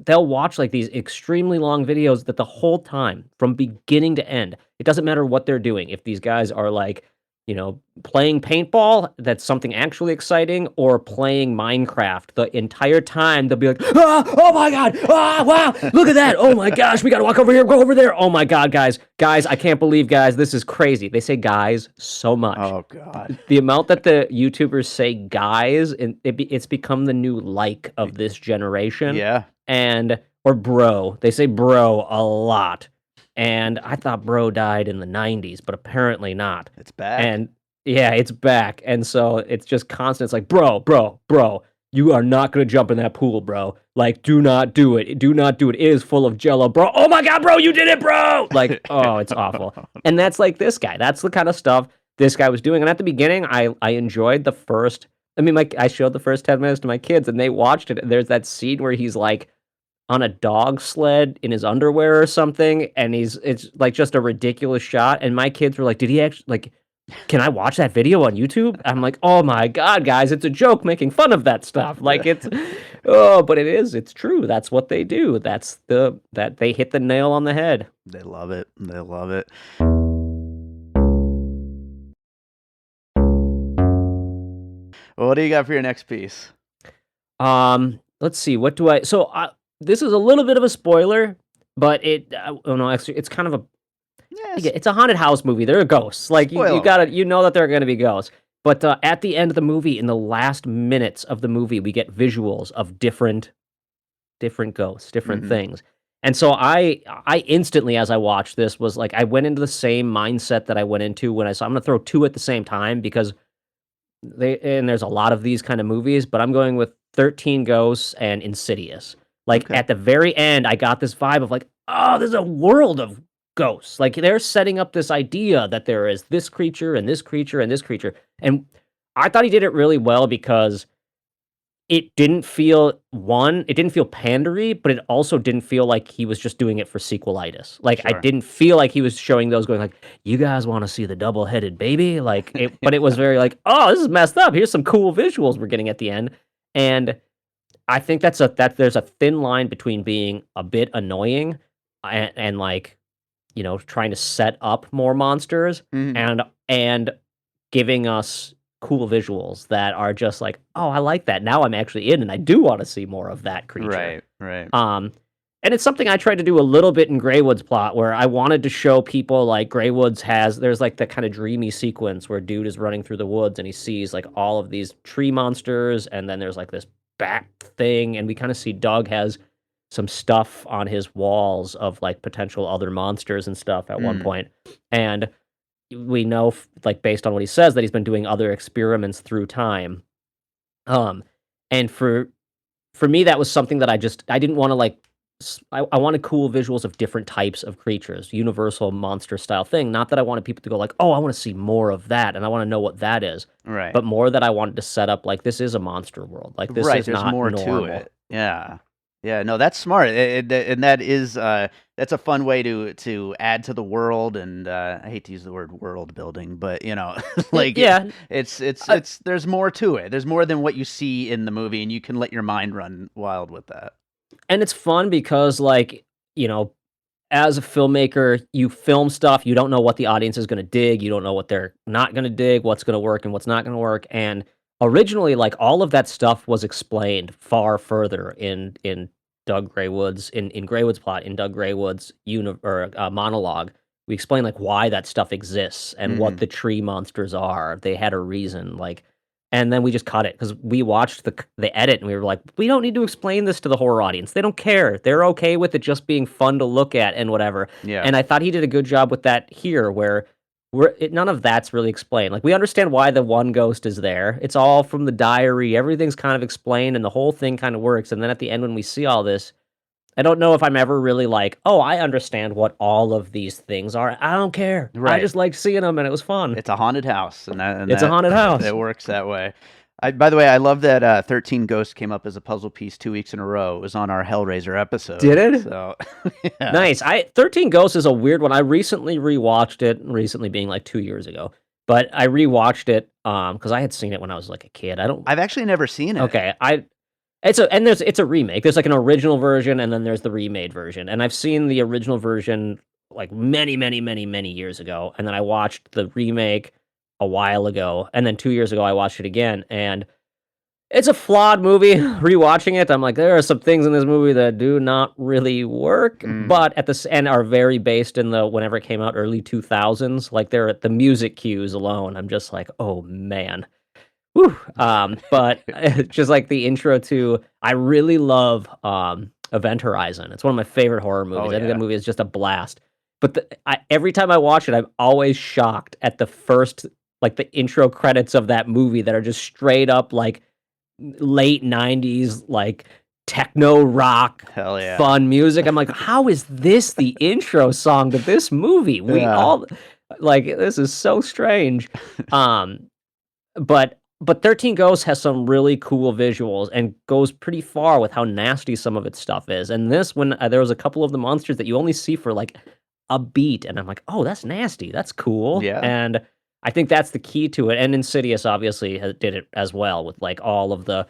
they'll watch like these extremely long videos that the whole time from beginning to end, it doesn't matter what they're doing. If these guys are like, you know, playing paintball, that's something actually exciting, or playing Minecraft, the entire time they'll be like, oh my God, wow, look at that. Oh my gosh, we got to walk over here, go over there. Oh my God, guys, I can't believe, guys, this is crazy. They say guys so much. Oh God. The amount that the YouTubers say guys, it's become the new like of this generation. Yeah. Or bro. They say bro a lot. And I thought bro died in the 90s, but apparently not. It's back. And yeah, it's back. And so it's just constant. It's like, bro, you are not going to jump in that pool, bro. Like, do not do it. Do not do it. It is full of Jello, bro. Oh my God, bro, you did it, bro. Like, oh, it's awful. And that's like this guy. That's the kind of stuff this guy was doing. And at the beginning, I enjoyed the first, I showed the first 10 minutes to my kids and they watched it. And there's that scene where he's like on a dog sled in his underwear or something. And it's like just a ridiculous shot. And my kids were like, did he actually, like, can I watch that video on YouTube? I'm like, oh my God, guys, it's a joke making fun of that stuff. Like but it's true. That's what they do. That they hit the nail on the head. They love it. They love it. Well, what do you got for your next piece? Let's see. What do I? So this is a little bit of a spoiler, but actually, it's kind of a. Yes. It's a haunted house movie. There are ghosts. Like you know that there are going to be ghosts. But at the end of the movie, in the last minutes of the movie, we get visuals of different ghosts, different things. And so I instantly, as I watched this, was like, I went into the same mindset that I went into when I saw. I'm going to throw 2 at the same time because there's a lot of these kind of movies, but I'm going with 13 Ghosts and Insidious. Like at the very end, I got this vibe of like, oh, there's a world of ghosts. Like they're setting up this idea that there is this creature and this creature and this creature. And I thought he did it really well because it didn't feel pandery, but it also didn't feel like he was just doing it for sequelitis. Like I didn't feel like he was showing those going like, you guys want to see the double-headed baby? Like but it was very like, oh, this is messed up. Here's some cool visuals we're getting at the end. And I think there's a thin line between being a bit annoying and like, you know, trying to set up more monsters and giving us cool visuals that are just like, oh, I like that. Now I'm actually in and I do want to see more of that creature. Right. And it's something I tried to do a little bit in Greywood's plot where I wanted to show people like Greywood's there's like the kind of dreamy sequence where dude is running through the woods and he sees like all of these tree monsters and then there's like this bat thing and we kind of see Doug has some stuff on his walls of like potential other monsters and stuff at one point. And we know like based on what he says that he's been doing other experiments through time. And for me, that was something that I didn't want to like I wanted cool visuals of different types of creatures, universal monster style thing. Not that I wanted people to go like, oh, I want to see more of that, and I want to know what that is. Right. But more that I wanted to set up like this is a monster world. Like this Right. is There's not more normal. to it. Yeah. Yeah. No, that's smart, and that is that's a fun way to add to the world. And I hate to use the word world building, but like it's there's more to it. There's more than what you see in the movie, and you can let your mind run wild with that. And it's fun because like, as a filmmaker, you film stuff, you don't know what the audience is going to dig, you don't know what they're not going to dig, what's going to work and what's not going to work. And originally, like all of that stuff was explained far further in Doug Graywood's in Graywood's plot, in Doug Graywood's monologue. We explain like why that stuff exists and what the tree monsters are. They had a reason, like. And then we just cut it because we watched the edit and we were like, we don't need to explain this to the horror audience. They don't care. They're okay with it just being fun to look at and whatever. Yeah. And I thought he did a good job with that here, where none of that's really explained. Like we understand why the one ghost is there. It's all from the diary. Everything's kind of explained and the whole thing kind of works. And then at the end when we see all this, I don't know if I'm ever really like, oh, I understand what all of these things are. I don't care. Right. I just liked seeing them and it was fun. It's a haunted house, and it's a haunted house. It works that way. By the way, I love that 13 Ghosts came up as a puzzle piece 2 weeks in a row. It was on our Hellraiser episode. Did it? So, yeah. Nice. 13 Ghosts is a weird one. I recently rewatched it, recently being like 2 years ago. But I rewatched it because I had seen it when I was like a kid. I've actually never seen it. Okay. It's a remake. There's like an original version and then there's the remade version. And I've seen the original version like many, many, many, many years ago. And then I watched the remake a while ago. And then 2 years ago, I watched it again. And it's a flawed movie. Rewatching it, I'm like, there are some things in this movie that do not really work, but at the end are very based in the whenever it came out, early 2000s. Like they're at the music cues alone. I'm just like, oh man. Whew. But just like the intro to, I really love Event Horizon. It's one of my favorite horror movies. I think that movie is just a blast. But every time I watch it, I'm always shocked at the first, like the intro credits of that movie that are just straight up like late 90s, like techno rock, fun music. I'm like, how is this the intro song to this movie? We all like, this is so strange. But 13 Ghosts has some really cool visuals and goes pretty far with how nasty some of its stuff is. And this, when there was a couple of the monsters that you only see for like a beat, and I'm like, oh, that's nasty. That's cool. Yeah. And I think that's the key to it. And Insidious obviously did it as well with like all of the,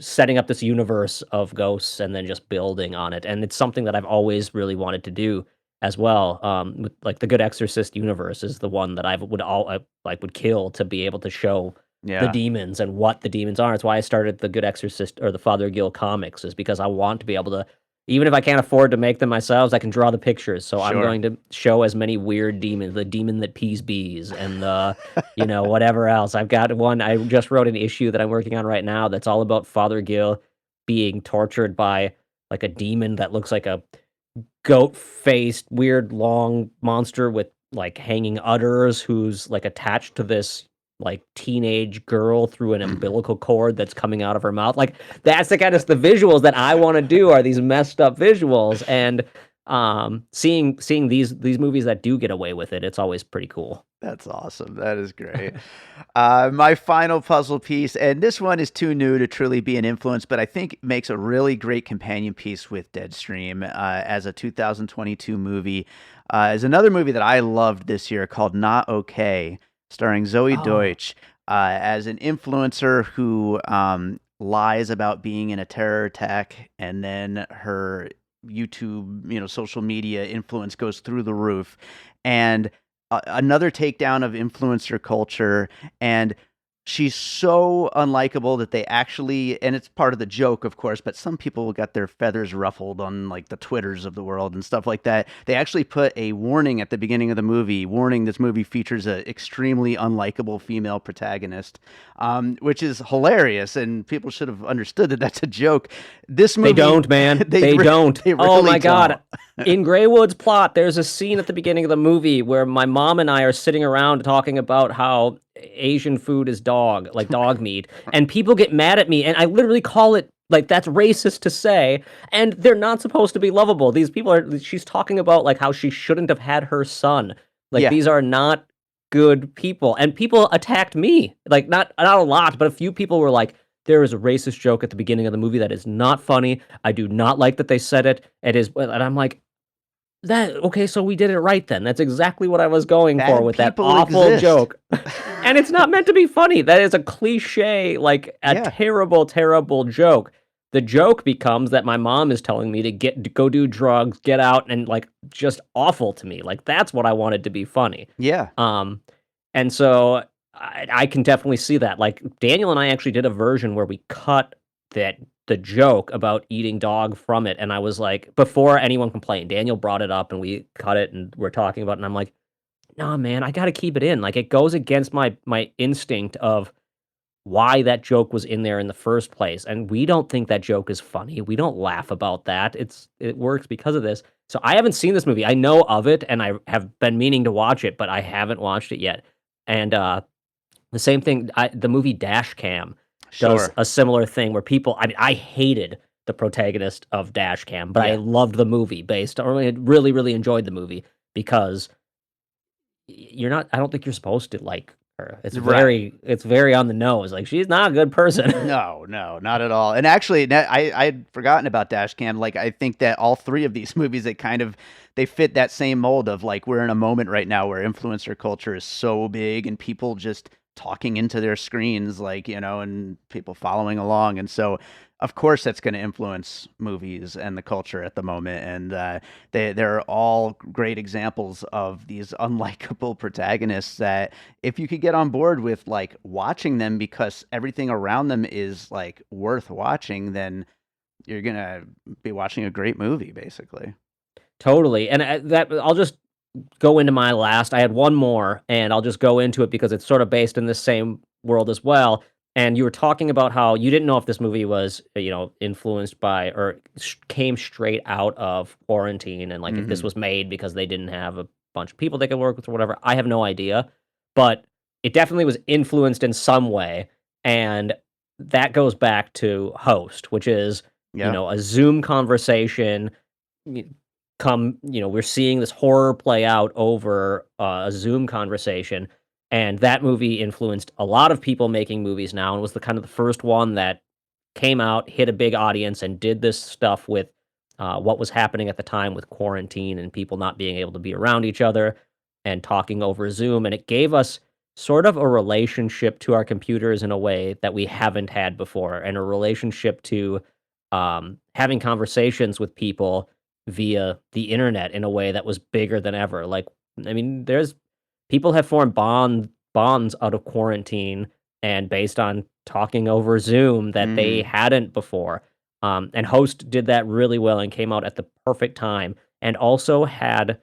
setting up this universe of ghosts and then just building on it. And it's something that I've always really wanted to do as well. With like the Good Exorcist universe is the one that I would kill to be able to show the demons and what the demons are. It's why I started the Good Exorcist or the Father Gill comics, is because I want to be able to, even if I can't afford to make them myself, I can draw the pictures. So I'm going to show as many weird demons, the demon that pees bees and the, whatever else. I've got one, I just wrote an issue that I'm working on right now that's all about Father Gill being tortured by like a demon that looks like a goat-faced, weird, long monster with like hanging udders who's like attached to this like teenage girl through an umbilical cord that's coming out of her mouth. Like that's the kind of the visuals that I want to do, are these messed up visuals. And seeing these movies that do get away with it, it's always pretty cool. That's awesome. That is great. My final puzzle piece, and this one is too new to truly be an influence, but I think it makes a really great companion piece with Deadstream as a 2022 movie. Is another movie that I loved this year called Not Okay, starring Zoe Deutsch as an influencer who lies about being in a terror attack, and then her YouTube, social media influence goes through the roof, and another takedown of influencer culture. And she's so unlikable that they actually, and it's part of the joke, of course, but some people got their feathers ruffled on like the Twitters of the world and stuff like that. They actually put a warning at the beginning of the movie, warning this movie features an extremely unlikable female protagonist, which is hilarious, and people should have understood that that's a joke. This movie, they don't, man. They don't. They really oh my God. don't. In Graywood's plot, there's a scene at the beginning of the movie where my mom and I are sitting around talking about how Asian food is dog meat, and people get mad at me, and I literally call it Like, that's racist to say, and they're not supposed to be lovable. These people are she's talking about, like, how she shouldn't have had her son. Like, Yeah. these are not good people, and people attacked me. Like, not a lot, but a few people were like, "There is a racist joke at the beginning of the movie that is not funny. I do not like that they said it. It is," and I'm like, "That okay, so we did it right then. That's exactly what I was going for Bad with that people awful exist. joke." And it's not meant to be funny. That is a cliche, like, a Yeah. terrible, terrible joke. The joke becomes that my mom is telling me to go do drugs, get out, and, like, just awful to me. Like, that's what I wanted to be funny. Yeah. And so I can definitely see that. Like, Daniel and I actually did a version where we cut the joke about eating dog from it, and I was like, before anyone complained, Daniel brought it up, and we cut it, and we're talking about it, and I'm like, "Nah, man, I gotta keep it in." Like, it goes against my instinct of why that joke was in there in the first place, and we don't think that joke is funny. We don't laugh about that. It works because of this. So I haven't seen this movie. I know of it, and I have been meaning to watch it, but I haven't watched it yet. And the same thing, the movie Dash Cam does Sure. a similar thing where people. I mean, I hated the protagonist of Dash Cam, but I Yeah. loved the movie I really, really enjoyed the movie because you're not. I don't think you're supposed to like her. Right. It's very on the nose. Like, she's not a good person. No, not at all. And actually, I'd forgotten about Dashcam. Like, I think that all three of these movies, they fit that same mold of, like, we're in a moment right now where influencer culture is so big and people just talking into their screens, like, and people following along. And so, of course, that's going to influence movies and the culture at the moment. And they're all great examples of these unlikable protagonists that if you could get on board with, like, watching them because everything around them is, like, worth watching, then you're gonna be watching a great movie, basically. Totally. And I'll just go into my last. I had one more, and I'll just go into it because it's sort of based in the same world as well. And you were talking about how you didn't know if this movie was, influenced by or came straight out of quarantine, and, like, if this was made because they didn't have a bunch of people they could work with or whatever. I have no idea, but it definitely was influenced in some way, and that goes back to Host, which is Yeah. a Zoom conversation. We're seeing this horror play out over a Zoom conversation, and that movie influenced a lot of people making movies now, and was the kind of the first one that came out, hit a big audience, and did this stuff with what was happening at the time with quarantine and people not being able to be around each other and talking over Zoom. And it gave us sort of a relationship to our computers in a way that we haven't had before, and a relationship to having conversations with people via the internet in a way that was bigger than ever. Like, I mean, there's people have formed bonds out of quarantine and based on talking over Zoom that they hadn't before. And Host did that really well and came out at the perfect time, and also had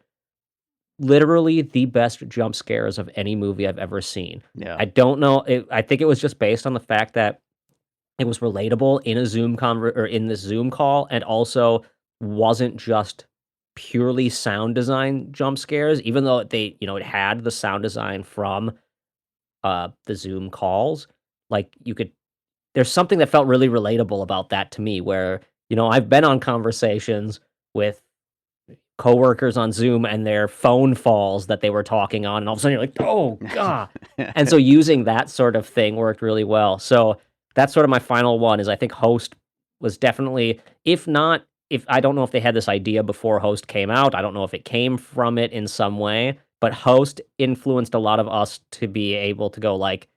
literally the best jump scares of any movie I've ever seen. Yeah. I don't know. I think it was just based on the fact that it was relatable in a or in this Zoom call, and also wasn't just purely sound design jump scares, even though it had the sound design from the Zoom calls. Like, there's something that felt really relatable about that to me, where I've been on conversations with coworkers on Zoom, and their phone falls that they were talking on, and all of a sudden you're like, "Oh god." And so using that sort of thing worked really well. So that's sort of my final one. Is I think Host was definitely, if I don't know if they had this idea before Host came out. I don't know if it came from it in some way, but Host influenced a lot of us to be able to go, like,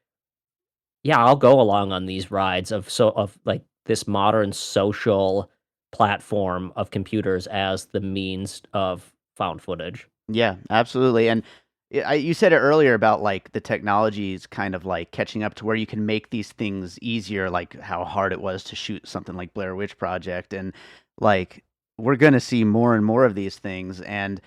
yeah, I'll go along on these rides of like this modern social platform of computers as the means of found footage. Yeah, absolutely. And you said it earlier about, like, the technology is kind of, like, catching up to where you can make these things easier, like how hard it was to shoot something like Blair Witch Project. And, like, we're going to see more and more of these things. And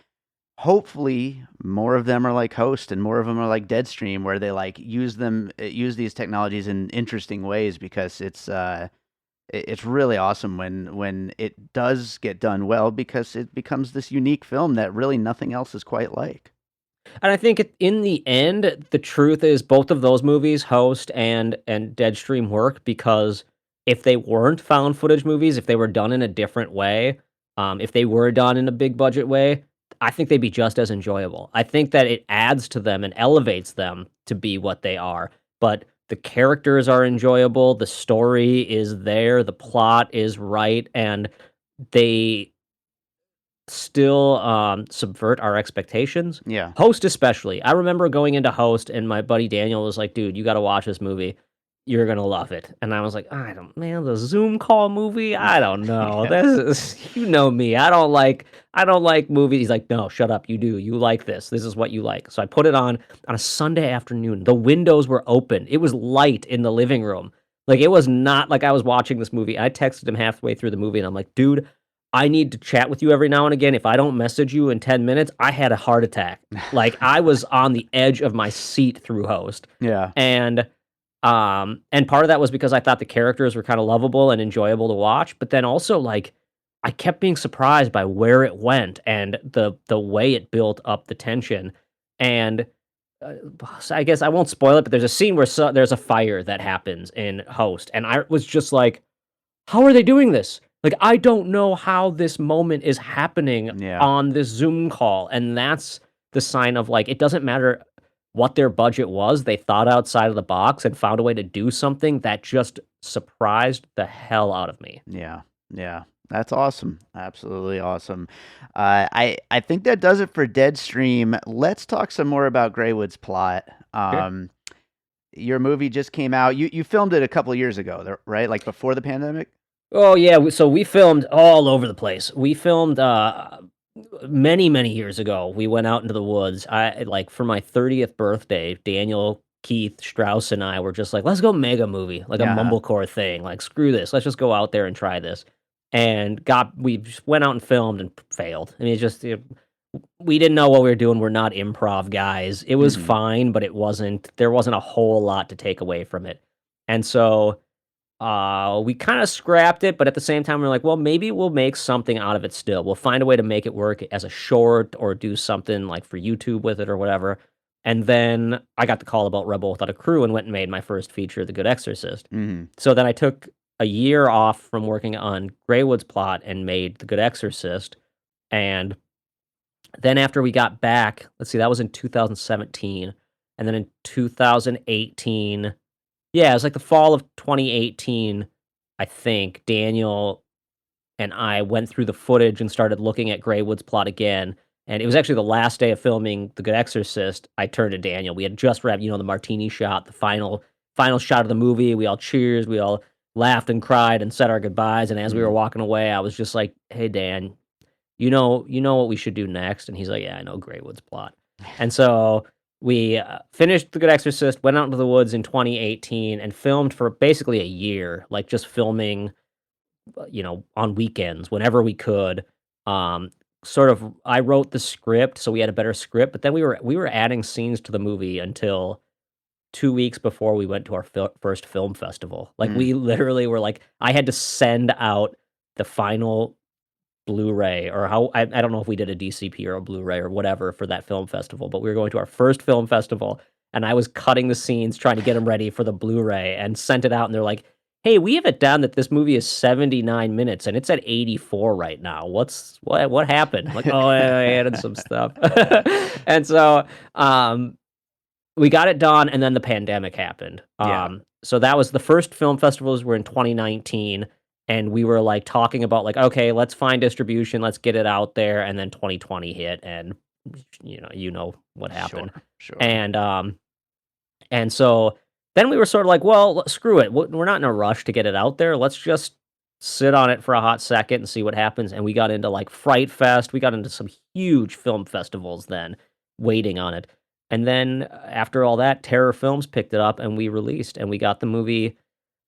hopefully more of them are like Host and more of them are like Deadstream, where they, like, use these technologies in interesting ways, because it's really awesome when it does get done well, because it becomes this unique film that really nothing else is quite like. And I think in the end, the truth is both of those movies, Host and Deadstream, work because if they weren't found footage movies, if they were done in a different way, if they were done in a big budget way, I think they'd be just as enjoyable. I think that it adds to them and elevates them to be what they are. But the characters are enjoyable, the story is there, the plot is right, and they still subvert our expectations. Yeah. Host especially. I remember going into Host and my buddy Daniel was like, "Dude, you got to watch this movie. You're gonna love it." And I was like, man, the Zoom call movie. I don't know. Yeah. This is, you know me. I don't like movies. He's like, no, shut up. You do. You like this. This is what you like. So I put it on a Sunday afternoon. The windows were open. It was light in the living room. Like it was not like I was watching this movie. I texted him halfway through the movie and I'm like, dude, I need to chat with you every now and again. If I don't message you in 10 minutes, I had a heart attack. Like I was on the edge of my seat through Host. Yeah. And part of that was because I thought the characters were kind of lovable and enjoyable to watch, but then also like I kept being surprised by where it went and the way it built up the tension. And so I guess I won't spoil it, but there's a scene where there's a fire that happens in Host, and I was just like, how are they doing this? Like, I don't know how this moment is happening on this Zoom call. And that's the sign of, like, it doesn't matter what their budget was. They thought outside of the box and found a way to do something that just surprised the hell out of me. Yeah. Yeah. That's awesome. Absolutely awesome. I think that does it for Deadstream. Let's talk some more about Greywood's plot. Sure. Your movie just came out. You filmed it a couple of years ago, right? Like before the pandemic? Oh, yeah. So we filmed all over the place. We filmed many, many years ago. We went out into the woods. For my 30th birthday, Daniel, Keith, Strauss, and I were just like, let's go mega movie, like a mumblecore thing. Like, screw this. Let's just go out there and try this. And we just went out and filmed and failed. I mean, we didn't know what we were doing. We're not improv guys. It was fine, but there wasn't a whole lot to take away from it. And so we kind of scrapped it, but at the same time, we're like, well, maybe we'll make something out of it still. We'll find a way to make it work as a short or do something like for YouTube with it or whatever. And then I got the call about Rebel Without a Crew and went and made my first feature, The Good Exorcist. So then I took a year off from working on Greywood's plot and made The Good Exorcist. And then after we got back, let's see, that was in 2017. And then in 2018, yeah, it was like the fall of 2018, I think, Daniel and I went through the footage and started looking at Greywood's plot again. And it was actually the last day of filming The Good Exorcist. I turned to Daniel. We had just wrapped, the martini shot, the final shot of the movie. We all cheers. We all laughed and cried and said our goodbyes. And as we were walking away, I was just like, hey, Dan, you know what we should do next? And he's like, yeah, I know Greywood's plot. And so we finished The Good Exorcist, went out into the woods in 2018 and filmed for basically a year, like just filming, on weekends, whenever we could. I wrote the script, so we had a better script, but then we were adding scenes to the movie until 2 weeks before we went to our first film festival. Like we literally were like, I had to send out the final Blu-ray or I don't know if we did a DCP or a Blu-ray or whatever for that film festival, but we were going to our first film festival and I was cutting the scenes, trying to get them ready for the Blu-ray and sent it out. And they're like, hey, we have it down that this movie is 79 minutes and it's at 84 right now. What happened? I'm like, oh, I added some stuff. And so, we got it done and then the pandemic happened. So that was the first film festivals were in 2019. And we were like talking about like, okay, let's find distribution, let's get it out there. And then 2020 hit and you know what happened. Sure. And so then we were sort of like, well, screw it. We're not in a rush to get it out there. Let's just sit on it for a hot second and see what happens. And we got into like Fright Fest. We got into some huge film festivals then waiting on it. And then after all that, Terror Films picked it up and we released and we got the movie.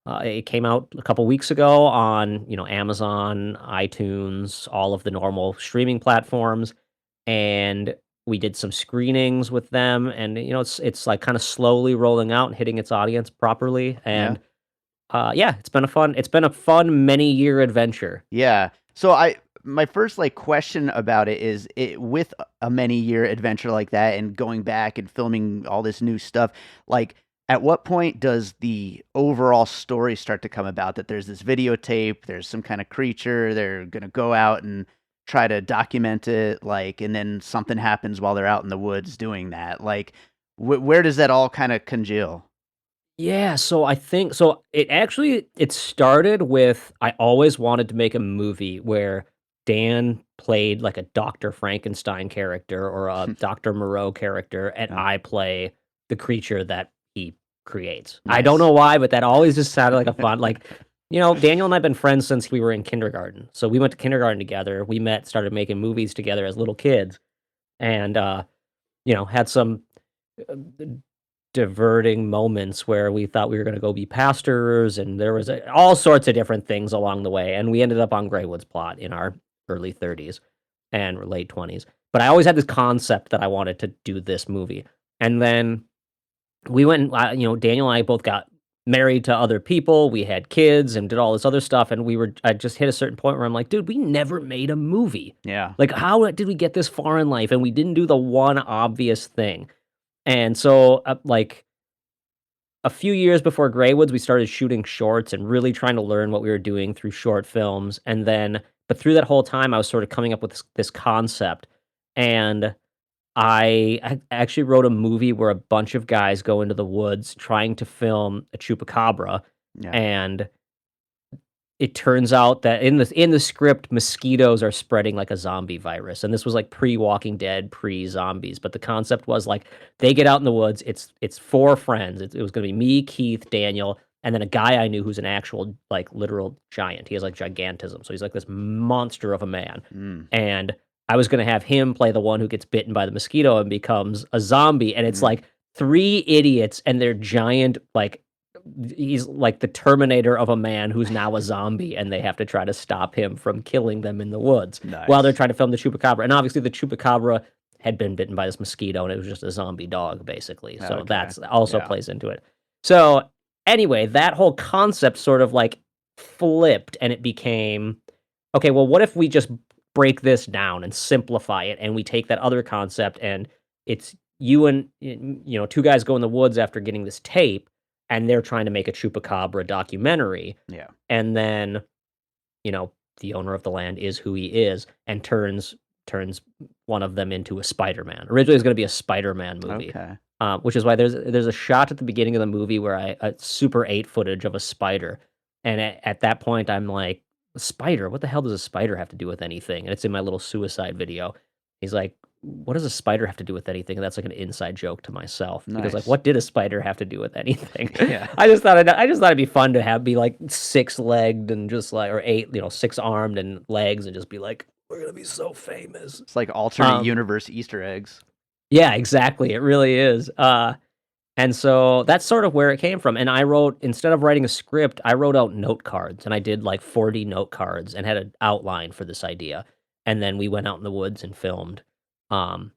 It came out a couple weeks ago on, Amazon, iTunes, all of the normal streaming platforms, and we did some screenings with them, and it's like kind of slowly rolling out and hitting its audience properly, and it's been a fun many-year adventure. Yeah. So my first question about it is with a many-year adventure like that and going back and filming all this new stuff, at what point does the overall story start to come about, that there's this videotape, there's some kind of creature, they're going to go out and try to document it, like, and then something happens while they're out in the woods doing that? Like, where does that all kind of congeal? Yeah, so I think so it started with I always wanted to make a movie where Dan played like a Dr. Frankenstein character or a Dr. Moreau character, and Yeah. I play the creature that he creates. I don't Nice. know why, but that always just sounded like a fun like, Daniel and I have been friends since we were in kindergarten. So we went to kindergarten together. We met, started making movies together as little kids, and had some uh, diverting moments where we thought we were going to go be pastors, and there was all sorts of different things along the way, and we ended up on Greywood's plot in our early 30s and late 20s. But I always had this concept that I wanted to do this movie, and then we went. Daniel and I both got married to other people. We had kids and did all this other stuff, and I just hit a certain point where I'm like, dude, we never made a movie. Yeah. Like, how did we get this far in life and we didn't do the one obvious thing? And so, like, a few years before Greywoods, we started shooting shorts and really trying to learn what we were doing through short films. And then, but through that whole time, I was sort of coming up with this concept. And I actually wrote a movie where a bunch of guys go into the woods trying to film a chupacabra. Yeah. And it turns out that in the script, mosquitoes are spreading like a zombie virus, and this was like pre-Walking Dead, pre-zombies. But the concept was like they get out in the woods. It's four friends. It was going to be me, Keith, Daniel, and then a guy I knew who's an actual like literal giant. He has like gigantism, so he's like this monster of a man. Mm. And I was going to have him play the one who gets bitten by the mosquito and becomes a zombie. And it's like three idiots and they're giant like. He's like the Terminator of a man who's now a zombie, and they have to try to stop him from killing them in the woods while they're trying to film the chupacabra. And obviously, the chupacabra had been bitten by this mosquito, and it was just a zombie dog, basically. So that's also plays into it. So anyway, that whole concept sort of like flipped, and it became okay. Well, what if we just break this down and simplify it, and we take that other concept, and it's you and two guys go in the woods after getting this tape. And they're trying to make a chupacabra documentary. Yeah. And then, the owner of the land is who he is and turns one of them into a Spider-Man. Originally, it was going to be a Spider-Man movie. Okay. Which is why there's a shot at the beginning of the movie where I Super 8 footage of a spider. And at that point, I'm like, a spider? What the hell does a spider have to do with anything? And it's in my little suicide video. He's like, what does a spider have to do with anything? And that's like an inside joke to myself because like, what did a spider have to do with anything? Yeah. I just thought it'd be fun to be like 6-legged and just like, or 8, 6-armed and legs and just be like, we're going to be so famous. It's like alternate universe Easter eggs. Yeah, exactly. It really is. And so that's sort of where it came from. And I wrote, instead of writing a script, I wrote out note cards and I did like 40 note cards and had an outline for this idea. And then we went out in the woods and filmed for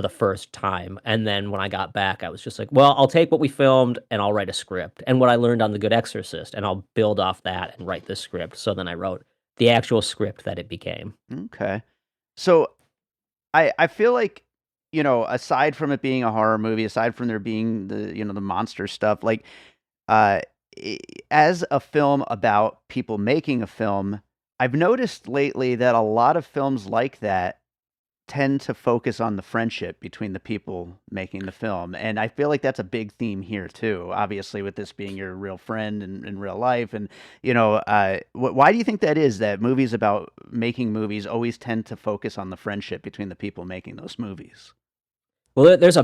the first time. And then when I got back, I was just like, well, I'll take what we filmed and I'll write a script and what I learned on The Good Exorcist, and I'll build off that and write this script. So then I wrote the actual script that it became. Okay. So I feel like, aside from it being a horror movie, aside from there being the monster stuff, like, as a film about people making a film, I've noticed lately that a lot of films like that tend to focus on the friendship between the people making the film. And I feel like that's a big theme here too, obviously, with this being your real friend in real life. And, why do you think that is, that movies about making movies always tend to focus on the friendship between the people making those movies? Well, there's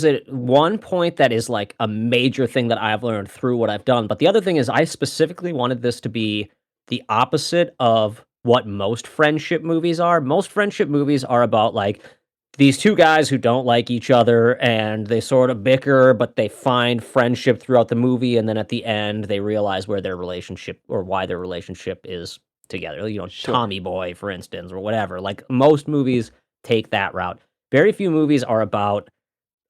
a one point that is like a major thing that I've learned through what I've done. But the other thing is I specifically wanted this to be the opposite of what most friendship movies are. Most friendship movies are about like these two guys who don't like each other and they sort of bicker, but they find friendship throughout the movie. And then at the end, they realize where their relationship or why their relationship is together. Sure. Tommy Boy, for instance, or whatever. Like most movies take that route. Very few movies are about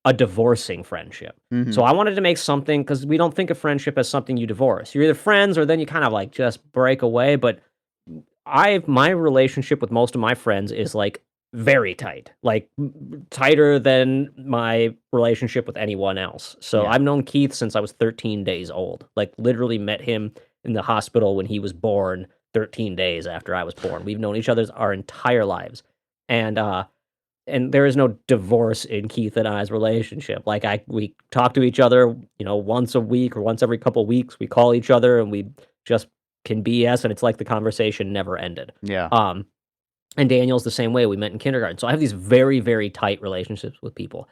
a divorcing friendship. Mm-hmm. So I wanted to make something, because we don't think of friendship as something you divorce. You're either friends or then you kind of like just break away. But my relationship with most of my friends is like very tight, like tighter than my relationship with anyone else. So I've known Keith since I was 13 days old. Like literally met him in the hospital when he was born 13 days after I was born. We've known each other our entire lives. And there is no divorce in Keith and I's relationship. Like we talk to each other, once a week or once every couple of weeks. We call each other and we just can BS, and it's like the conversation never ended. Yeah. And Daniel's the same way. We met in kindergarten. So I have these very, very tight relationships with people.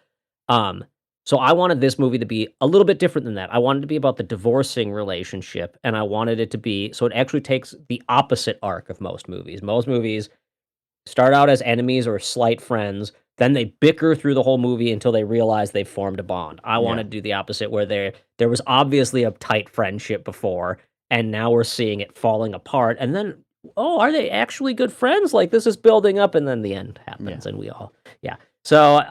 So I wanted this movie to be a little bit different than that. I wanted it to be about the divorcing relationship, and I wanted it to be so it actually takes the opposite arc of most movies. Most movies start out as enemies or slight friends, then they bicker through the whole movie until they realize they've formed a bond. I wanted to do the opposite, where there was obviously a tight friendship before, and now we're seeing it falling apart, and then, oh, are they actually good friends? Like, this is building up, and then the end happens, and we all, So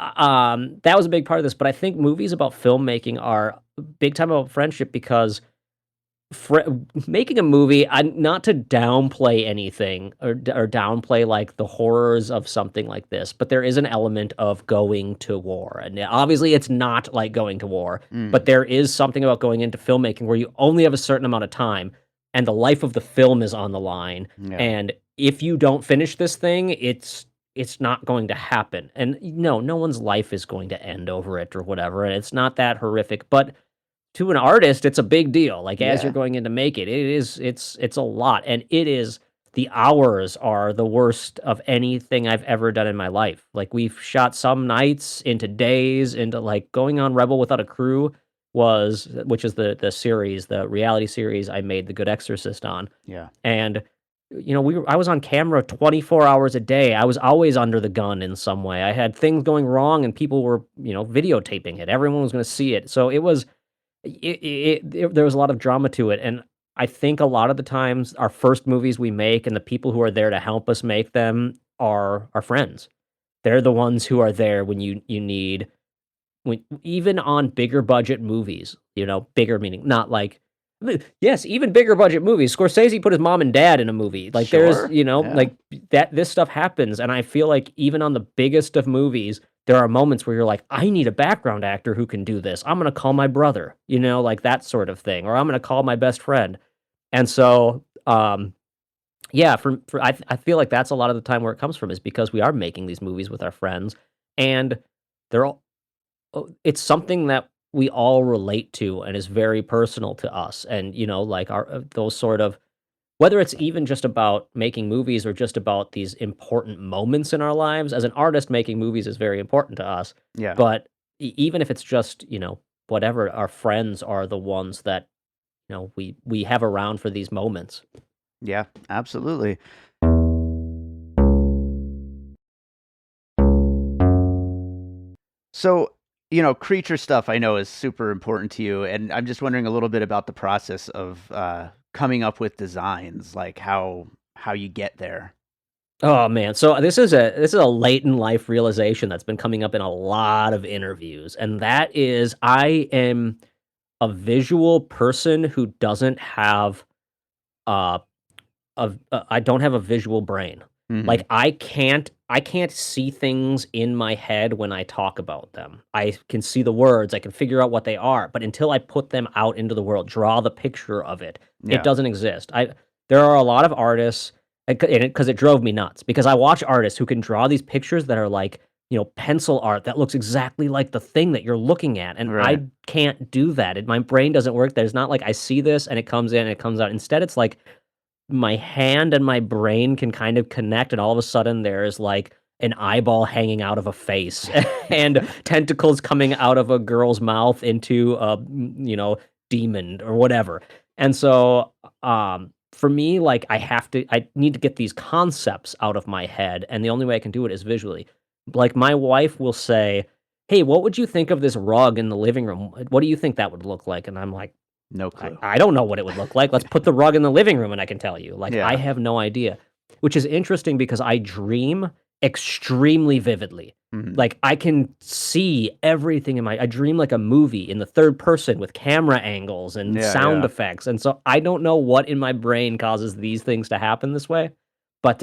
that was a big part of this, but I think movies about filmmaking are big time about friendship because making a movie, not to downplay anything or downplay like the horrors of something like this, but there is an element of going to war, and obviously it's not like going to war, but there is something about going into filmmaking where you only have a certain amount of time, and the life of the film is on the line, and if you don't finish this thing, it's not going to happen, and no one's life is going to end over it or whatever, and it's not that horrific, but to an artist, it's a big deal. Like as you're going in to make it, it's a lot, and the hours are the worst of anything I've ever done in my life. Like we've shot some nights into days, into like going on Rebel Without a Crew which is the series, the reality series I made The Good Exorcist on. Yeah. And I was on camera 24 hours a day. I was always under the gun in some way. I had things going wrong and people were, videotaping it. Everyone was going to see it. So it was there was a lot of drama to it, and I think a lot of the times our first movies we make and the people who are there to help us make them are our friends. They're the ones who are there when you need, even on bigger budget movies, bigger meaning not like, yes, even bigger budget movies. Scorsese put his mom and dad in a movie. Like there's, like that, this stuff happens, and I feel like even on the biggest of movies, there are moments where you're like, I need a background actor who can do this. I'm going to call my brother, like that sort of thing. Or I'm going to call my best friend. And so, I feel like that's a lot of the time where it comes from, is because we are making these movies with our friends, and it's something that we all relate to and is very personal to us. And, like those sort of, whether it's even just about making movies or just about these important moments in our lives, as an artist, making movies is very important to us. Yeah. But even if it's just, whatever, our friends are the ones that, we have around for these moments. Yeah, absolutely. So, creature stuff I know is super important to you, and I'm just wondering a little bit about the process of coming up with designs, like how you get there. Oh man, so this is a late in life realization that's been coming up in a lot of interviews, and that is I am a visual person who doesn't have I don't have a visual brain. Mhm. Like I can't see things in my head when I talk about them. I can see the words, I can figure out what they are, but until I put them out into the world, draw the picture of it, it doesn't exist. There are a lot of artists, because it drove me nuts, because I watch artists who can draw these pictures that are like, pencil art that looks exactly like the thing that you're looking at, and Right. I can't do that. My brain doesn't work. There's not like I see this and it comes in and it comes out. Instead, it's like my hand and my brain can kind of connect, and all of a sudden there's like an eyeball hanging out of a face and tentacles coming out of a girl's mouth into a demon or whatever. And so for me, like I need to get these concepts out of my head, and the only way I can do it is visually. Like my wife will say, hey, what would you think of this rug in the living room? What do you think that would look like? And I'm like, No clue. I don't know what it would look like. Let's put the rug in the living room and I can tell you. Like, Yeah. I have no idea, which is interesting because I dream extremely vividly. Mhm. Like, I can see everything I dream like a movie in the third person with camera angles and Yeah, sound yeah. effects. And so I don't know what in my brain causes these things to happen this way. But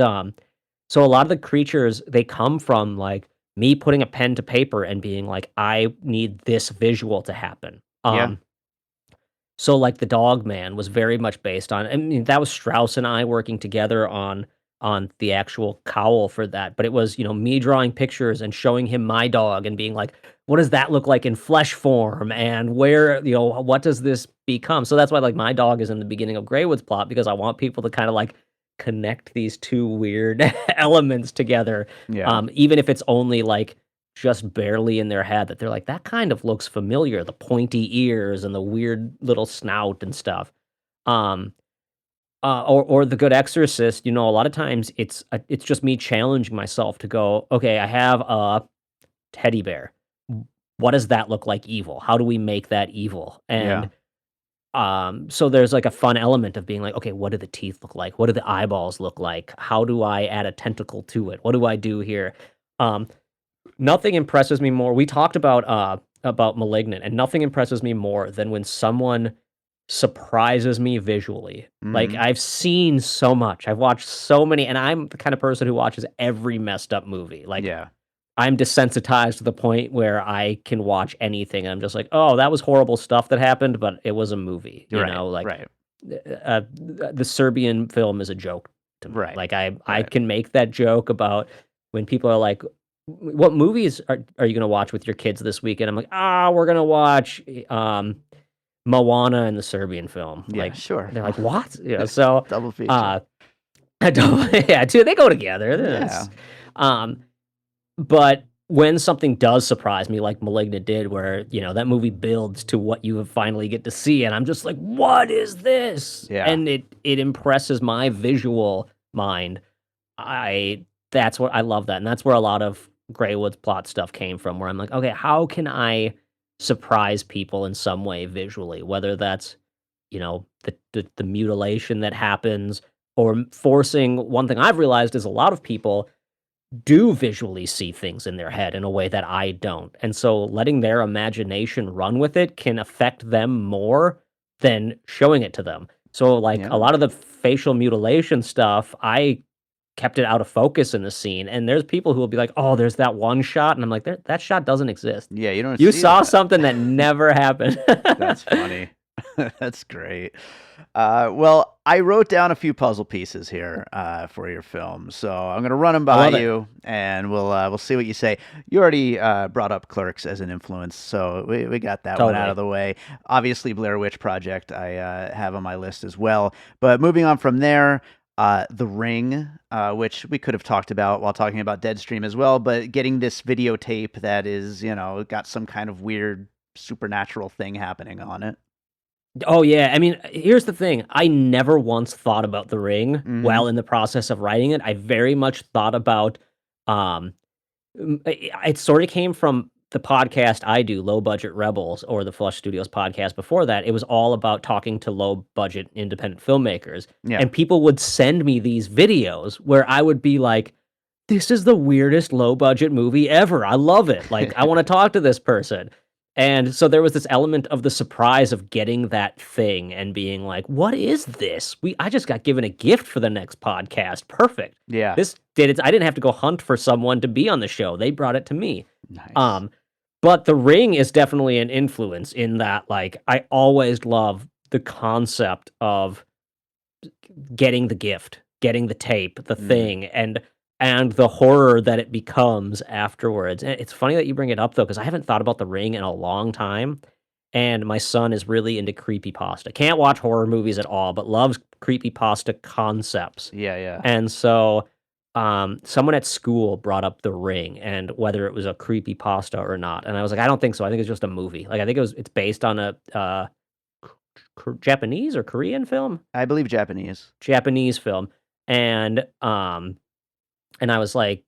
So a lot of the creatures, they come from like me putting a pen to paper and being like, I need this visual to happen. Yeah. So like the Dog Man was very much based on, I mean, that was Strauss and I working together on the actual cowl for that. But it was, me drawing pictures and showing him my dog and being like, what does that look like in flesh form? And where, what does this become? So that's why like my dog is in the beginning of Greywood's plot, because I want people to kind of like connect these two weird elements together. Yeah. Even if it's only like just barely in their head, that they're like, that kind of looks familiar, the pointy ears and the weird little snout and stuff. Um, or The Good Exorcist, a lot of times it's just me challenging myself to go, okay, I have a teddy bear. What does that look like evil? How do we make that evil? Yeah. And so there's like a fun element of being like, okay, what do the teeth look like? What do the eyeballs look like? How do I add a tentacle to it? What do I do here? Nothing impresses me more. We talked about Malignant, and nothing impresses me more than when someone surprises me visually. Like, Mhm. I've seen so much. I've watched so many, and I'm the kind of person who watches every messed up movie. Like, Yeah. I'm desensitized to the point where I can watch anything, and I'm just like, "Oh, that was horrible stuff that happened, but it was a movie." Right. Like, Right. the Serbian film is a joke to me. Right. Like, I Right. can make that joke about when people are like, "What movies are you gonna watch with your kids this weekend?" I'm like, we're gonna watch, Moana and the Serbian film." Yeah. Like, Sure. they're like, "What?" So, Double feature. uh, I don't yeah, dude, they go together. Yeah. Um, but when something does surprise me, like Malignant did, where, that movie builds to what you finally get to see, and I'm just like, "What is this?" Yeah. And it impresses my visual mind. That's what I love that, and that's where a lot of Greywood's plot stuff came from, where I'm like, "Okay, how can I surprise people in some way visually?" Whether that's, the mutilation that happens, or forcing one thing I've realized is a lot of people do visually see things in their head in a way that I don't. And so letting their imagination run with it can affect them more than showing it to them. So like a Yeah. lot of the facial mutilation stuff, I kept it out of focus in the scene. And there's people who will be like, "Oh, there's that one shot." And I'm like, that shot doesn't exist. Yeah. You don't You see saw that. something that never happened. That's funny. That's great. Well, I wrote down a few puzzle pieces here for your film, so I'm gonna run them by love it. you, and we'll see what you say. You already brought up Clerks as an influence, so we got that one out Totally. of the way. Obviously, Blair Witch Project I have on my list as well. But moving on from there, The Ring, which we could have talked about while talking about Deadstream as well, but getting this videotape that is, got some kind of weird supernatural thing happening on it. Oh, yeah. I mean, here's the thing. I never once thought about The Ring Mhm. while in the process of writing it. I very much thought about, it sort of came from the podcast I do, Low Budget Rebels, or the Flush Studios podcast before that. It was all about talking to low budget independent filmmakers. Yeah. And people would send me these videos where I would be like, "This is the weirdest low budget movie ever. I love it. Like, I want to talk to this person." And so there was this element of the surprise of getting that thing and being like, "What is this? I just got given a gift for the next podcast. Perfect. Yeah. This did it. I didn't have to go hunt for someone to be on the show. They brought it to me." Nice. But The Ring is definitely an influence in that, like, I always love the concept of getting the gift, getting the tape, the thing, and the horror that it becomes afterwards. And it's funny that you bring it up though, because I haven't thought about The Ring in a long time. And my son is really into creepypasta. Can't watch horror movies at all, but loves creepypasta concepts. Yeah, yeah. And so someone at school brought up The Ring and whether it was a creepypasta or not. And I was like, I don't think so. I think it's just a movie. Like, I think it's based on a Japanese or Korean film? I believe Japanese. Japanese film. And I was like,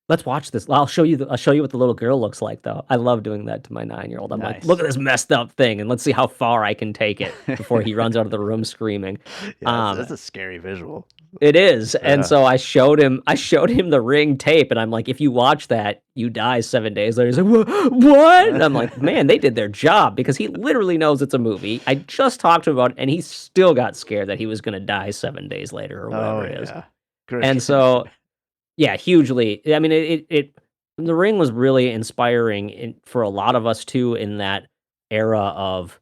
"Let's watch this. I'll show you what the little girl looks like, though." I love doing that to my 9-year-old. I'm like, Nice. "Look at this messed up thing, and let's see how far I can take it before he runs out of the room screaming." Yeah, that's a scary visual. It is, and Yeah. so I showed him The Ring tape, and I'm like, "If you watch that, you die 7 days later." He's like, What?" And I'm like, "Man, they did their job," because he literally knows it's a movie. I just talked to him about it, and he still got scared that he was gonna die 7 days later or whatever it is. Great. And so Yeah, hugely. I mean, it The Ring was really inspiring for a lot of us too in that era of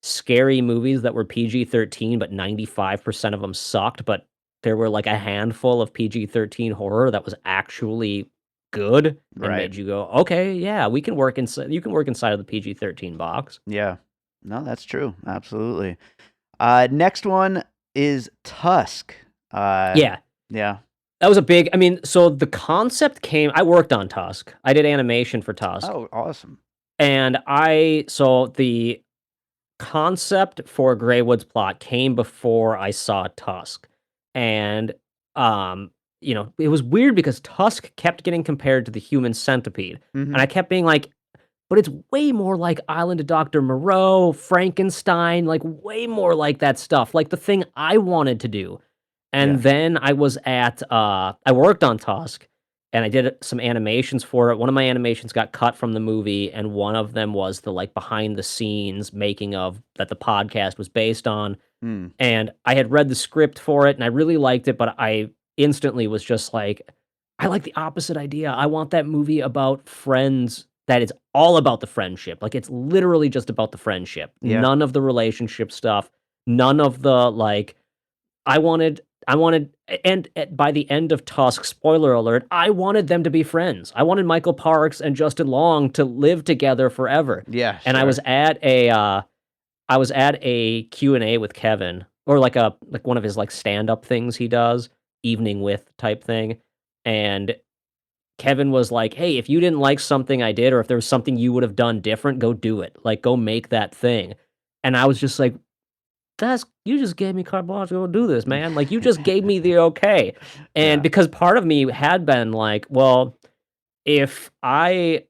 scary movies that were PG-13, but 95% of them sucked, but there were like a handful of PG-13 horror that was actually good and Right. made you go, "Okay, yeah, we can work inside you can work inside of the PG-13 box." Yeah. No, that's true. Absolutely. Next one is Tusk. Yeah. Yeah. That was a big I mean, so the concept I worked on Tusk. I did animation for Tusk. Oh, awesome. And so the concept for Greywood's plot came before I saw Tusk. And, it was weird because Tusk kept getting compared to the Human Centipede. And Mhm. I kept being like, but it's way more like Island of Dr. Moreau, Frankenstein, like way more like that stuff, like the thing I wanted to do. Yeah. And then I worked on Tusk and I did some animations for it. One of my animations got cut from the movie, and one of them was the like behind the scenes making of that the podcast was based on. Mm. And I had read the script for it and I really liked it, but I instantly was just like, I like the opposite idea. I want that movie about friends that is all about the friendship. Like it's literally just about the friendship. Yeah. None of the relationship stuff, none of the like I wanted and by the end of Tusk, spoiler alert, I wanted them to be friends. I wanted Michael Parks and Justin Long to live together forever. Yeah. And sure. I was at a Q&A with Kevin, or like one of his like stand-up things he does, evening with type thing. And Kevin was like, "Hey, if you didn't like something I did, or if there was something you would have done different, go do it. Like, go make that thing." And I was just like, you just gave me carte blanche to go do this, man. Like, you just gave me the okay. And Yeah. because part of me had been like, well, if I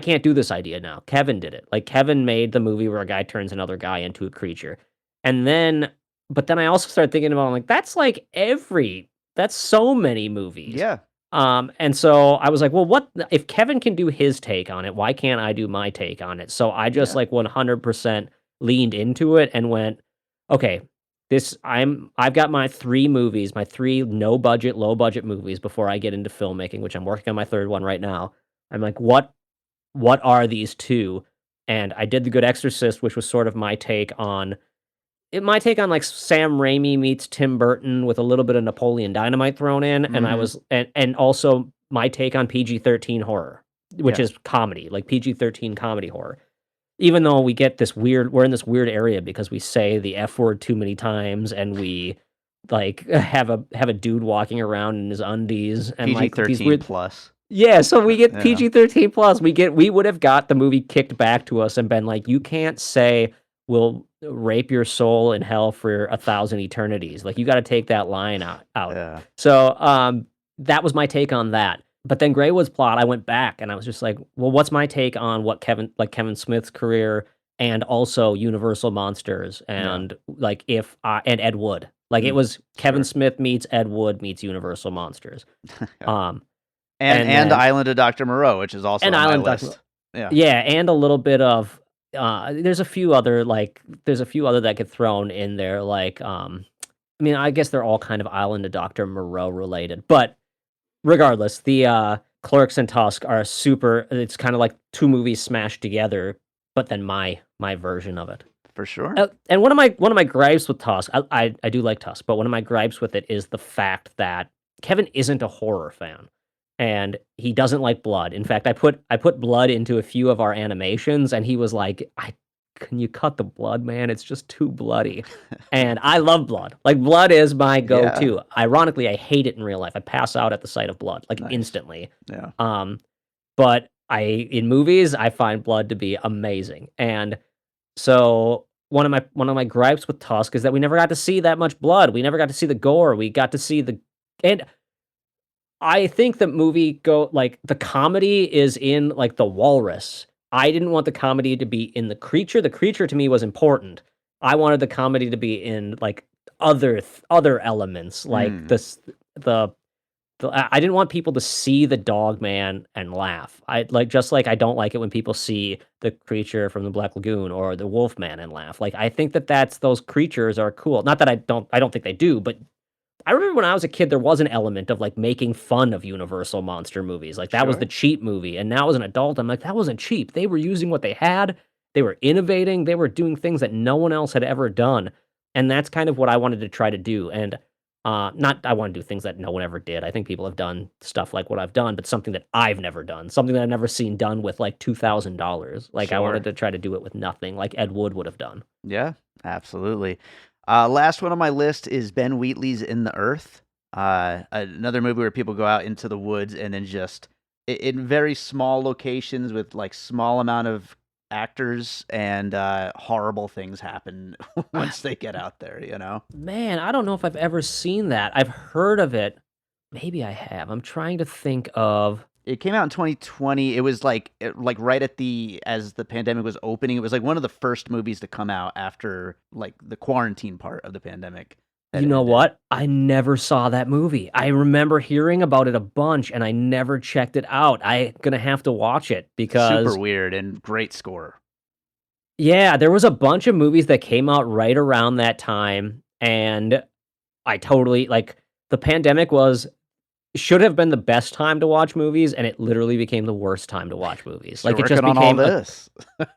can't do this idea now. Kevin did it. Like Kevin made the movie where a guy turns another guy into a creature. And then but then I also started thinking about like that's so many movies. Yeah. And so I was like, well, what if Kevin can do his take on it, why can't I do my take on it? So I just Yeah. like 100% leaned into it and went, okay, I've got my 3 movies, my 3 no budget, low budget movies before I get into filmmaking, which I'm working on my 3rd one right now. I'm like, what are these 2? And I did The Good Exorcist, which was sort of my take on like Sam Raimi meets Tim Burton with a little bit of Napoleon Dynamite thrown in, and I Mhm. was and also my take on PG-13 horror, which Yeah. is comedy, like PG-13 comedy horror. Even though we're in this weird area because we say the F word too many times and we like have a dude walking around in his undies and like these PG-13 weird plus. yeah, so we get Yeah. PG-13 plus. We would have got the movie kicked back to us and been like, you can't say we'll rape your soul in hell for 1,000 eternities. Like you got to take that line out. Yeah. So that was my take on that. But then Greywood's plot, I went back and I was just like, well, what's my take on what Kevin Smith's career and also Universal Monsters and and Ed Wood. Like it was Kevin sure. Smith meets Ed Wood meets Universal Monsters. and then- Island of Dr. Moreau, which is also on my list. Yeah. Yeah, and a little bit of there's a few other that get thrown in there like I mean, I guess they're all kind of Island of Dr. Moreau related. But regardless, the Clerks and Tusk are it's kind of like 2 movies smashed together, but then my version of it. For sure. And one of my gripes with Tusk, I do like Tusk, but one of my gripes with it is the fact that Kevin isn't a horror fan. And he doesn't like blood. In fact, I put blood into a few of our animations, and he was like, "Can you cut the blood, man? It's just too bloody." And I love blood. Like blood is my go-to. Ironically, I hate it in real life. I pass out at the sight of blood, like instantly. Yeah. But in movies, I find blood to be amazing. And so one of my gripes with Tusk is that we never got to see that much blood. We never got to see the gore. We got to see and I think the the comedy is in like the walrus. I didn't want the comedy to be in the creature. The creature to me was important. I wanted the comedy to be in like other elements, like I didn't want people to see the dog man and laugh. I don't like it when people see the creature from the Black Lagoon or the wolf man and laugh. Like I think that those creatures are cool. Not that I don't think they do, but I remember when I was a kid, there was an element of like making fun of Universal monster movies. Like that was the Sure. cheap movie. And now as an adult, I'm like, that wasn't cheap. They were using what they had. They were innovating. They were doing things that no one else had ever done. And that's kind of what I wanted to try to do. And not I want to do things that no one ever did. I think people have done stuff like what I've done, but something that I've never done, something that I've never seen done with like $2,000. Like I wanted Sure. to try to do it with nothing, like Ed Wood would have done. Yeah, absolutely. Last one on my list is Ben Wheatley's In the Earth. Another movie where people go out into the woods and then just in very small locations with like small amount of actors and horrible things happen once they get out there, you know? Man, I don't know if I've ever seen that. I've heard of it. Maybe I have. I'm trying to think of. It came out in 2020. It was like right at as the pandemic was opening. It was like one of the first movies to come out after like the quarantine part of the pandemic. You know what? I never saw that movie. I remember hearing about it a bunch, and I never checked it out. I'm gonna have to watch it because Super weird and great score. yeah, there was a bunch of movies that came out right around that time, and I totally like the pandemic should have been the best time to watch movies, and it literally became the worst time to watch movies. So Like it just working on all became this.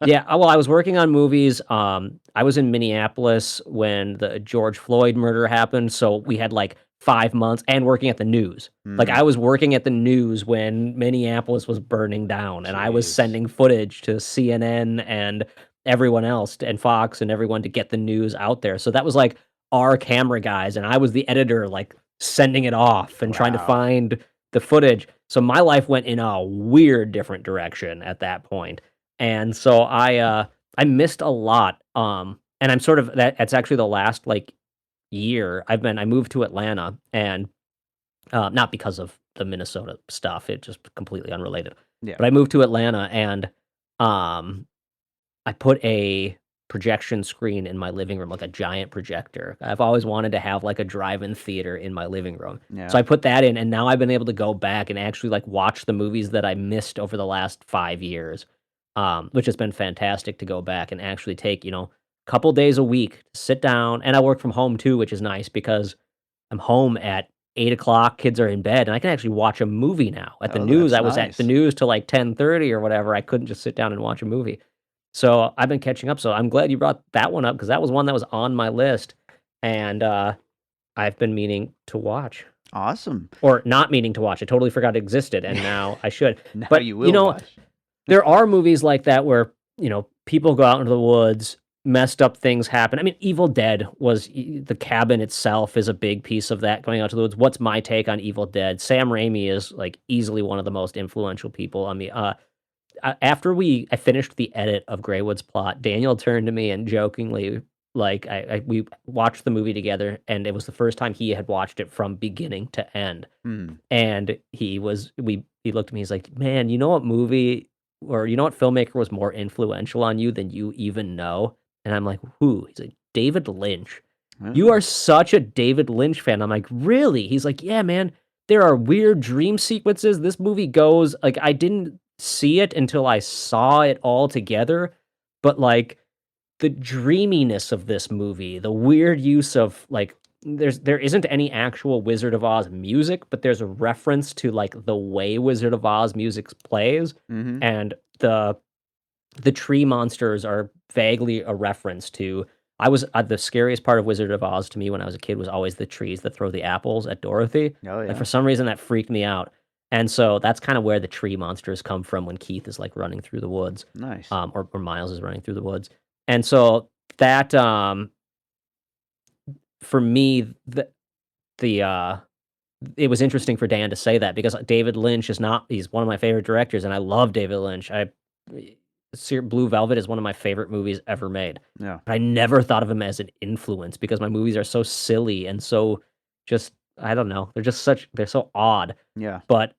yeah. Well, I was working on movies. I was in Minneapolis when the George Floyd murder happened, so we had like 5 months, and working at the news. Like I was working at the news when Minneapolis was burning down, and I was Jeez. sending footage to CNN and everyone else and Fox and everyone to get the news out there. So that was like our camera guys, and I was the editor, like sending it off and trying to Wow. find the footage. So my life went in a weird different direction at that point. And so I missed a lot. And I'm sort of that's actually the last like year I moved to Atlanta, and not because of the Minnesota stuff, it just completely unrelated. Yeah. But I moved to Atlanta, and I put a projection screen in my living room, like a giant projector. I've always wanted to have like a drive-in theater in my living room. Yeah. So I put that in, and now I've been able to go back and actually like watch the movies that I missed over the last 5 years, which has been fantastic to go back and actually take, a couple days a week to sit down. And I work from home too, which is nice because I'm home at 8 o'clock, kids are in bed, and I can actually watch a movie now. At the news, that's I was at nice. the news till like 10:30 or whatever. I couldn't just sit down and watch a movie. So I've been catching up. So I'm glad you brought that one up because that was one that was on my list, and I've been meaning to watch Awesome. or not meaning to watch. I totally forgot it existed, and now I should. Now But you will watch. there are movies like that where people go out into the woods, messed up things happen. I mean, Evil Dead the cabin itself is a big piece of that, going out to the woods. What's my take on Evil Dead? Sam Raimi is like easily one of the most influential people on me. After I finished the edit of Greywood's plot, Daniel turned to me and jokingly, like, we watched the movie together, and it was the first time he had watched it from beginning to end. And he looked at me, he's like, man, you know what movie or you know what filmmaker was more influential on you than you even know? And I'm like, who? He's like, David Lynch. You are such a David Lynch fan. I'm like, really? He's like, yeah, man, there are weird dream sequences. This movie goes, like, I didn't see it until I saw it all together, but like the dreaminess of this movie, the weird use of like there isn't any actual Wizard of Oz music, but there's a reference to like the way Wizard of Oz music plays, and the tree monsters are vaguely a reference to. The scariest part of Wizard of Oz to me when I was a kid was always the trees that throw the apples at Dorothy. Oh, yeah. Like for some reason that freaked me out. And so that's kind of where the tree monsters come from when Keith is like running through the woods. Nice. Or Miles is running through the woods. And so that for me it was interesting for Dan to say that because David Lynch he's one of my favorite directors, and I love David Lynch. Blue Velvet is one of my favorite movies ever made. Yeah. But I never thought of him as an influence because my movies are so silly and so just, I don't know, they're so odd. Yeah. But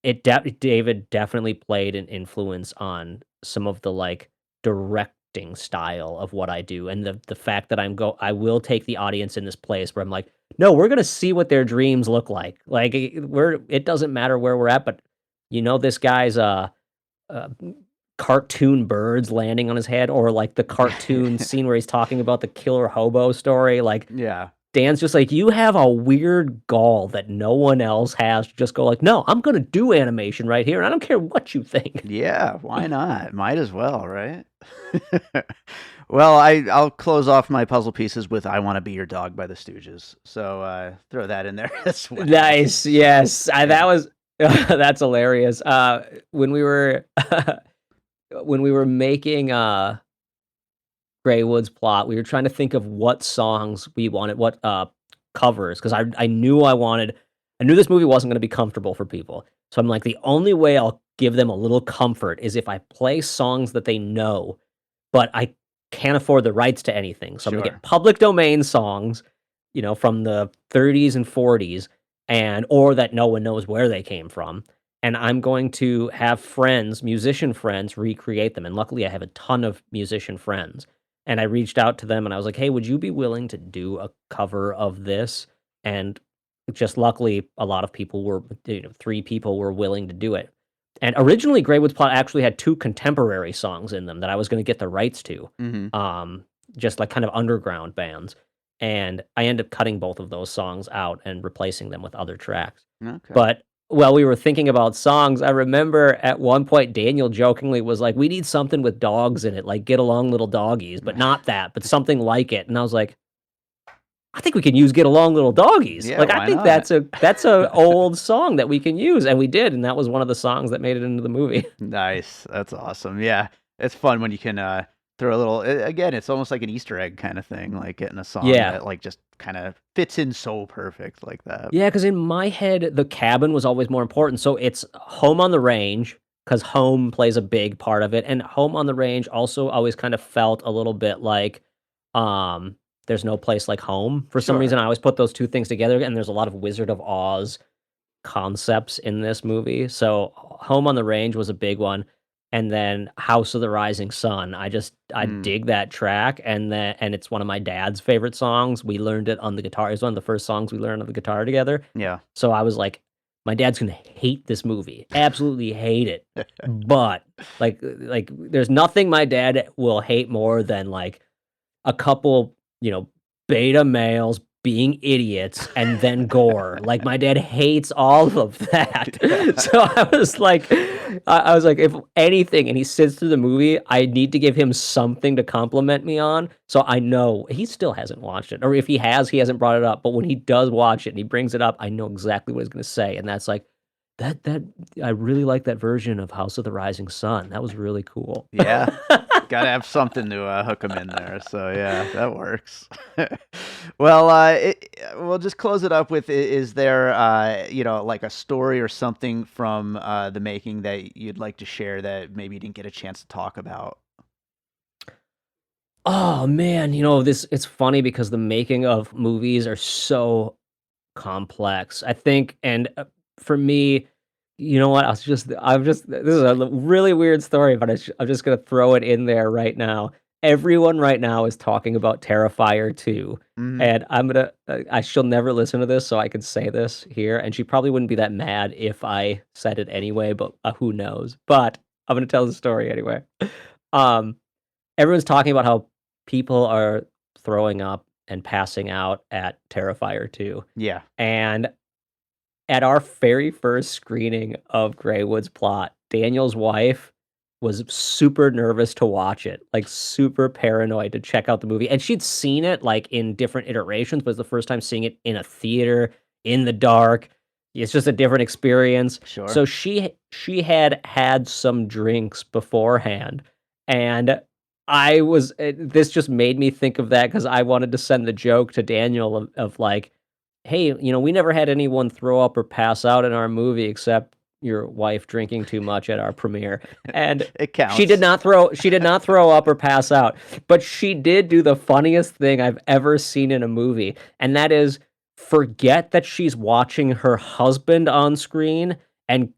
David definitely played an influence on some of the like directing style of what I do, and the fact that I will take the audience in this place where I'm like, no, we're gonna see what their dreams look like. Like it doesn't matter where we're at, but this guy's cartoon birds landing on his head, or like the cartoon scene where he's talking about the killer hobo story. Like, yeah, Dan's just like, you have a weird gall that no one else has to just go like, no, I'm going to do animation right here, and I don't care what you think. Yeah, why not? Might as well, right? Well, I'll close off my puzzle pieces with "I Want to Be Your Dog" by the Stooges. So throw that in there as well. Nice, yes. That was that's hilarious. When we were making Greywood's plot, we were trying to think of what songs we wanted, what covers, because I knew this movie wasn't going to be comfortable for people. So I'm like, the only way I'll give them a little comfort is if I play songs that they know, but I can't afford the rights to anything. So I'm going to get public domain songs, from the 30s and 40s, or that no one knows where they came from. And I'm going to have friends, musician friends, recreate them. And luckily I have a ton of musician friends. And I reached out to them and I was like, hey, would you be willing to do a cover of this? And just luckily, a lot of people were, 3 people were willing to do it. And originally, Greywood's plot actually had 2 contemporary songs in them that I was going to get the rights to, just like kind of underground bands. And I ended up cutting both of those songs out and replacing them with other tracks. Okay. But while we were thinking about songs, I remember at one point Daniel jokingly was like, we need something with dogs in it, like Get Along Little Doggies, but not that, but something like it. And I was like, I think we can use Get Along Little Doggies. Yeah, I think not? that's a old song that we can use. And we did, and that was one of the songs that made it into the movie. Nice. That's awesome. Yeah. It's fun when you can throw a little, again, it's almost like an Easter egg kind of thing, like getting a song that like just kind of fits in so perfect like that. Yeah, because in my head, the cabin was always more important. So it's Home on the Range, because home plays a big part of it. And Home on the Range also always kind of felt a little bit like There's No Place Like Home. For some reason, I always put those 2 things together, and there's a lot of Wizard of Oz concepts in this movie. So Home on the Range was a big one. And then House of the Rising Sun. I dig that track, and it's one of my dad's favorite songs. We learned it on the guitar. It was one of the first songs we learned on the guitar together. Yeah. So I was like, my dad's gonna hate this movie, absolutely hate it. But like there's nothing my dad will hate more than like a couple, beta males being idiots and then gore. Like my dad hates all of that. So I was like, if anything, and he sits through the movie, I need to give him something to compliment me on. So I know he still hasn't watched it, or if he has, he hasn't brought it up. But when he does watch it and he brings it up, I know exactly what he's going to say. And that's like, that I really like that version of House of the Rising Sun. That was really cool. Yeah. Gotta have something to hook them in there. So yeah, that works. Well, we'll just close it up with: is there, like a story or something from the making that you'd like to share that maybe you didn't get a chance to talk about? Oh man, it's funny because the making of movies are so complex. I think, and for me, you know what? This is a really weird story, but I'm just gonna throw it in there right now. Everyone right now is talking about Terrifier 2, and she'll never listen to this, so I can say this here, and she probably wouldn't be that mad if I said it anyway, but who knows? But I'm gonna tell the story anyway. Everyone's talking about how people are throwing up and passing out at Terrifier 2. Yeah. And at our very first screening of Greywood's plot, Daniel's wife was super nervous to watch it, like super paranoid to check out the movie. And she'd seen it like in different iterations, but it's the first time seeing it in a theater, in the dark. It's just a different experience. Sure. So she had some drinks beforehand, and this just made me think of that because I wanted to send the joke to Daniel of like, hey, we never had anyone throw up or pass out in our movie except your wife drinking too much at our premiere. And it counts. She did not throw up or pass out, but she did do the funniest thing I've ever seen in a movie. And that is forget that she's watching her husband on screen and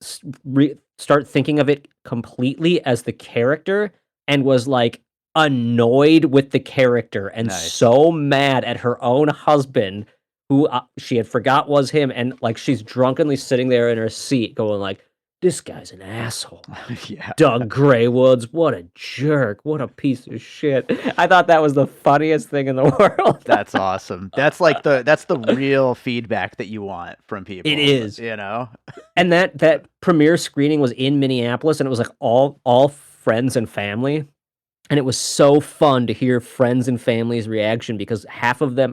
start thinking of it completely as the character, and was like annoyed with the character and so mad at her own husband, who she had forgot was him, and like she's drunkenly sitting there in her seat going like, this guy's an asshole. Yeah. Doug Greywood's, what a jerk. What a piece of shit. I thought that was the funniest thing in the world. That's awesome. That's like that's the real feedback that you want from people. It is. You know? And that premiere screening was in Minneapolis, and it was like all friends and family. And it was so fun to hear friends and family's reaction because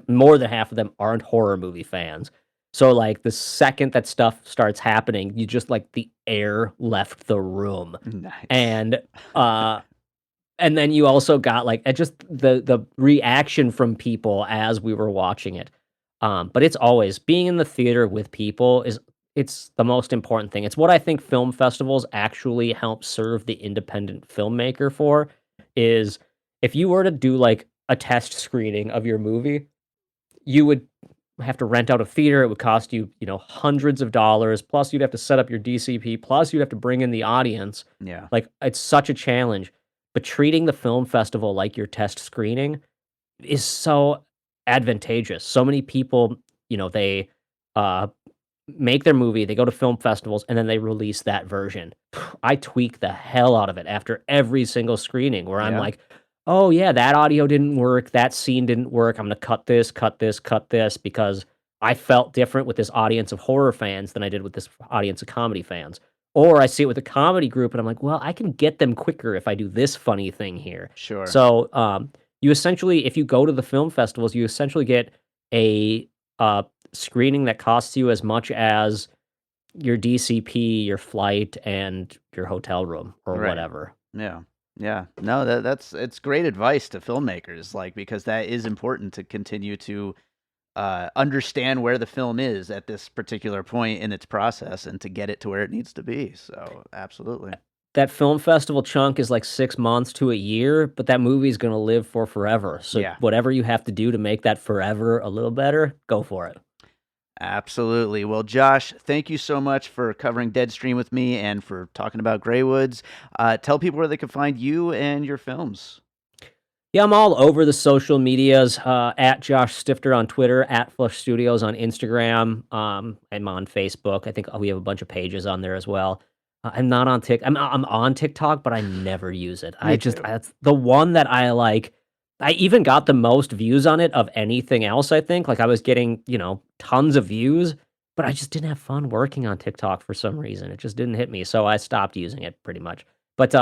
more than half of them aren't horror movie fans. So like the second that stuff starts happening, you just like the air left the room. Nice. And then you also got like just the reaction from people as we were watching it. But it's always being in the theater with people it's the most important thing. It's what I think film festivals actually help serve the independent filmmaker for, is if you were to do like a test screening of your movie, you would have to rent out a theater. It would cost you, hundreds of dollars. Plus you'd have to set up your DCP. Plus you'd have to bring in the audience. Yeah. Like it's such a challenge, but treating the film festival like your test screening is so advantageous. So many people, they, make their movie, they go to film festivals, and then they release that version. I tweak the hell out of it after every single screening where I'm like, oh yeah, that audio didn't work, that scene didn't work, I'm going to cut this, because I felt different with this audience of horror fans than I did with this audience of comedy fans. Or I see it with a comedy group, and I'm like, well, I can get them quicker if I do this funny thing here. Sure. So you essentially, if you go to the film festivals, you essentially get a screening that costs you as much as your DCP, your flight, and your hotel room or whatever. Yeah. Yeah. No, it's great advice to filmmakers, like, because that is important to continue to understand where the film is at this particular point in its process and to get it to where it needs to be. So absolutely. That film festival chunk is like 6 months to a year, but that movie is going to live for forever. So whatever you have to do to make that forever a little better, go for it. Absolutely. Well, Josh, thank you so much for covering Deadstream with me and for talking about Greywoods. Tell people where they can find you and your films. Yeah, I'm all over the social medias, at Josh Stifter on Twitter, at Flush Studios on Instagram. I'm on Facebook. I think we have a bunch of pages on there as well. I'm not on TikTok. I'm on TikTok, but I never use it. That's the one that I like. I even got the most views on it of anything else, I think. Like I was getting, tons of views, but I just didn't have fun working on TikTok for some reason. It just didn't hit me. So I stopped using it pretty much. But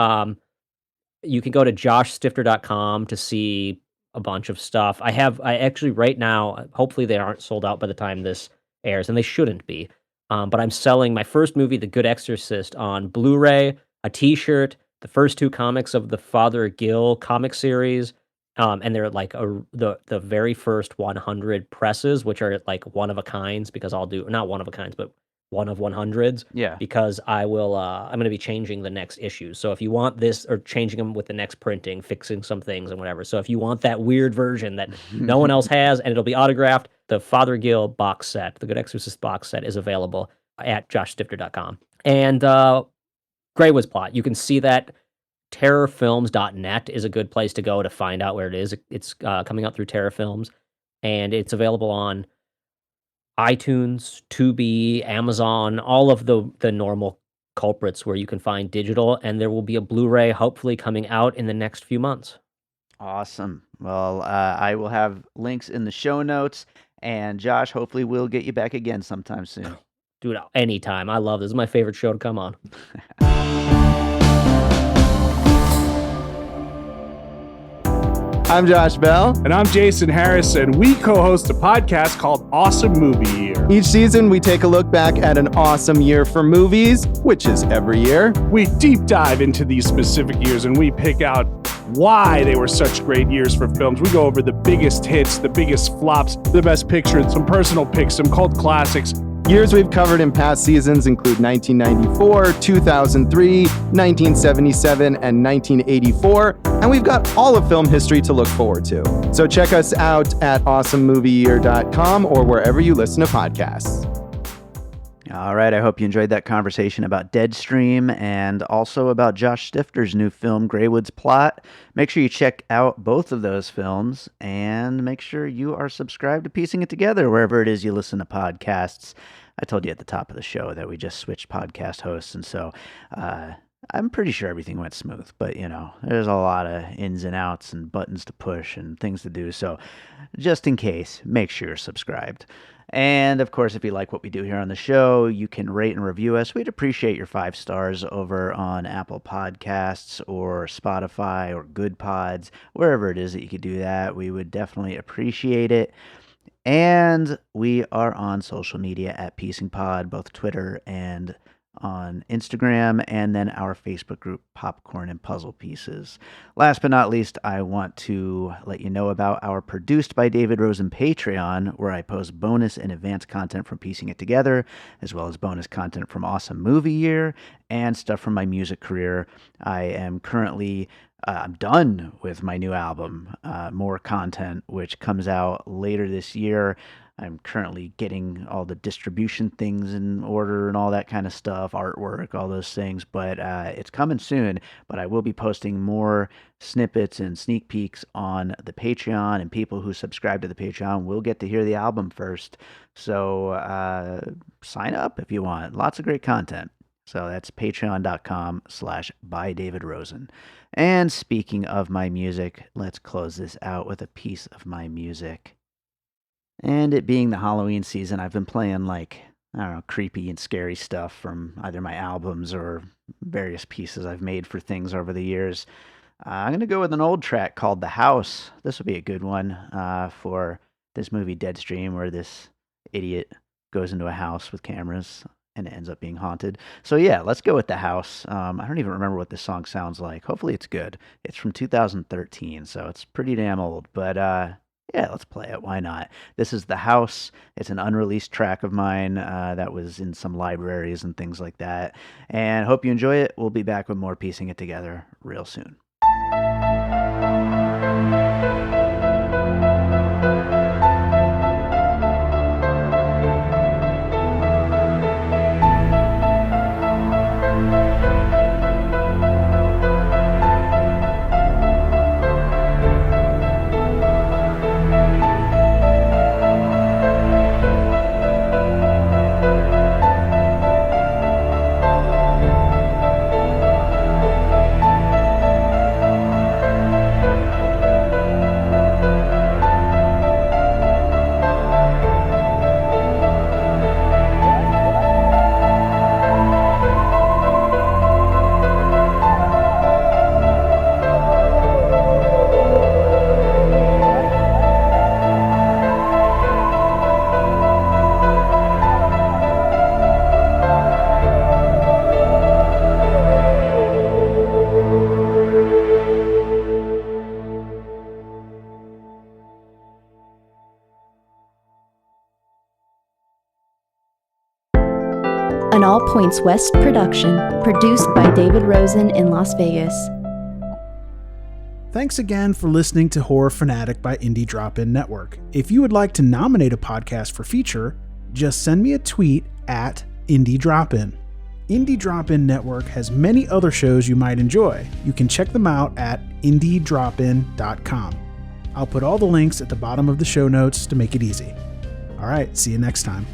you can go to joshstifter.com to see a bunch of stuff. I actually right now, hopefully they aren't sold out by the time this airs, and they shouldn't be. But I'm selling my first movie, The Good Exorcist, on Blu-ray, a t-shirt, the first 2 comics of the Father Gill comic series, and they're like the very first 100 presses, which are like one of a kinds, because I'll do, not one of a kinds, but one of 100s. Yeah. Because I'm going to be changing the next issue. So if you want this, or changing them with the next printing, fixing some things and whatever. So if you want that weird version that no one else has, and it'll be autographed, the Father Gill box set, the Good Exorcist box set, is available at joshstifter.com. And Greywoods Plot, you can see that. Terrorfilms.net is a good place to go to find out where it is. It's coming out through Terror Films, and it's available on iTunes, Tubi, Amazon, all of the normal culprits where you can find digital, and there will be a Blu-ray hopefully coming out in the next few months. Awesome. Well, I will have links in the show notes, and Josh, hopefully we'll get you back again sometime soon. Dude, anytime. I love this. This is my favorite show to come on. I'm Josh Bell. And I'm Jason Harris, and we co-host a podcast called Awesome Movie Year. Each season, we take a look back at an awesome year for movies, which is every year. We deep dive into these specific years, and we pick out why they were such great years for films. We go over the biggest hits, the biggest flops, the best pictures, some personal picks, some cult classics. Years we've covered in past seasons include 1994, 2003, 1977, and 1984, and we've got all of film history to look forward to. So check us out at awesomemovieyear.com or wherever you listen to podcasts. All right, I hope you enjoyed that conversation about Deadstream and also about Josh Stifter's new film, Greywood's Plot. Make sure you check out both of those films and make sure you are subscribed to Piecing It Together wherever it is you listen to podcasts. I told you at the top of the show that we just switched podcast hosts, and so I'm pretty sure everything went smooth, but there's a lot of ins and outs and buttons to push and things to do, so just in case, make sure you're subscribed. And of course, if you like what we do here on the show, you can rate and review us. We'd appreciate your 5 stars over on Apple Podcasts or Spotify or Goodpods, wherever it is that you could do that. We would definitely appreciate it. And we are on social media at Piecing Pod, both Twitter and on Instagram, and then our Facebook group, Popcorn and Puzzle Pieces. Last but not least, I want to let you know about our Produced by David Rosen Patreon, where I post bonus and advanced content from Piecing It Together, as well as bonus content from Awesome Movie Year and stuff from my music career. I am currently I'm done with my new album, More Content, which comes out later this year. I'm currently getting all the distribution things in order and all that kind of stuff, artwork, all those things, but it's coming soon. But I will be posting more snippets and sneak peeks on the Patreon, and people who subscribe to the Patreon will get to hear the album first. So sign up if you want. Lots of great content. So that's patreon.com/bydavidrosen. And speaking of my music, let's close this out with a piece of my music. And it being the Halloween season, I've been playing creepy and scary stuff from either my albums or various pieces I've made for things over the years. I'm going to go with an old track called The House. This will be a good one for this movie Deadstream, where this idiot goes into a house with cameras and it ends up being haunted. So yeah, let's go with The House. I don't even remember what this song sounds like. Hopefully it's good. It's from 2013, so it's pretty damn old, but yeah, let's play it. Why not? This is The House. It's an unreleased track of mine that was in some libraries and things like that. And hope you enjoy it. We'll be back with more Piecing It Together real soon. An All Points West production, produced by David Rosen in Las Vegas. Thanks again for listening to Horror Fanatic by Indie Drop-In Network. If you would like to nominate a podcast for feature, just send me a tweet at Indie Drop-In. Indie Drop-In Network has many other shows you might enjoy. You can check them out at indiedropin.com. I'll put all the links at the bottom of the show notes to make it easy. All right, see you next time.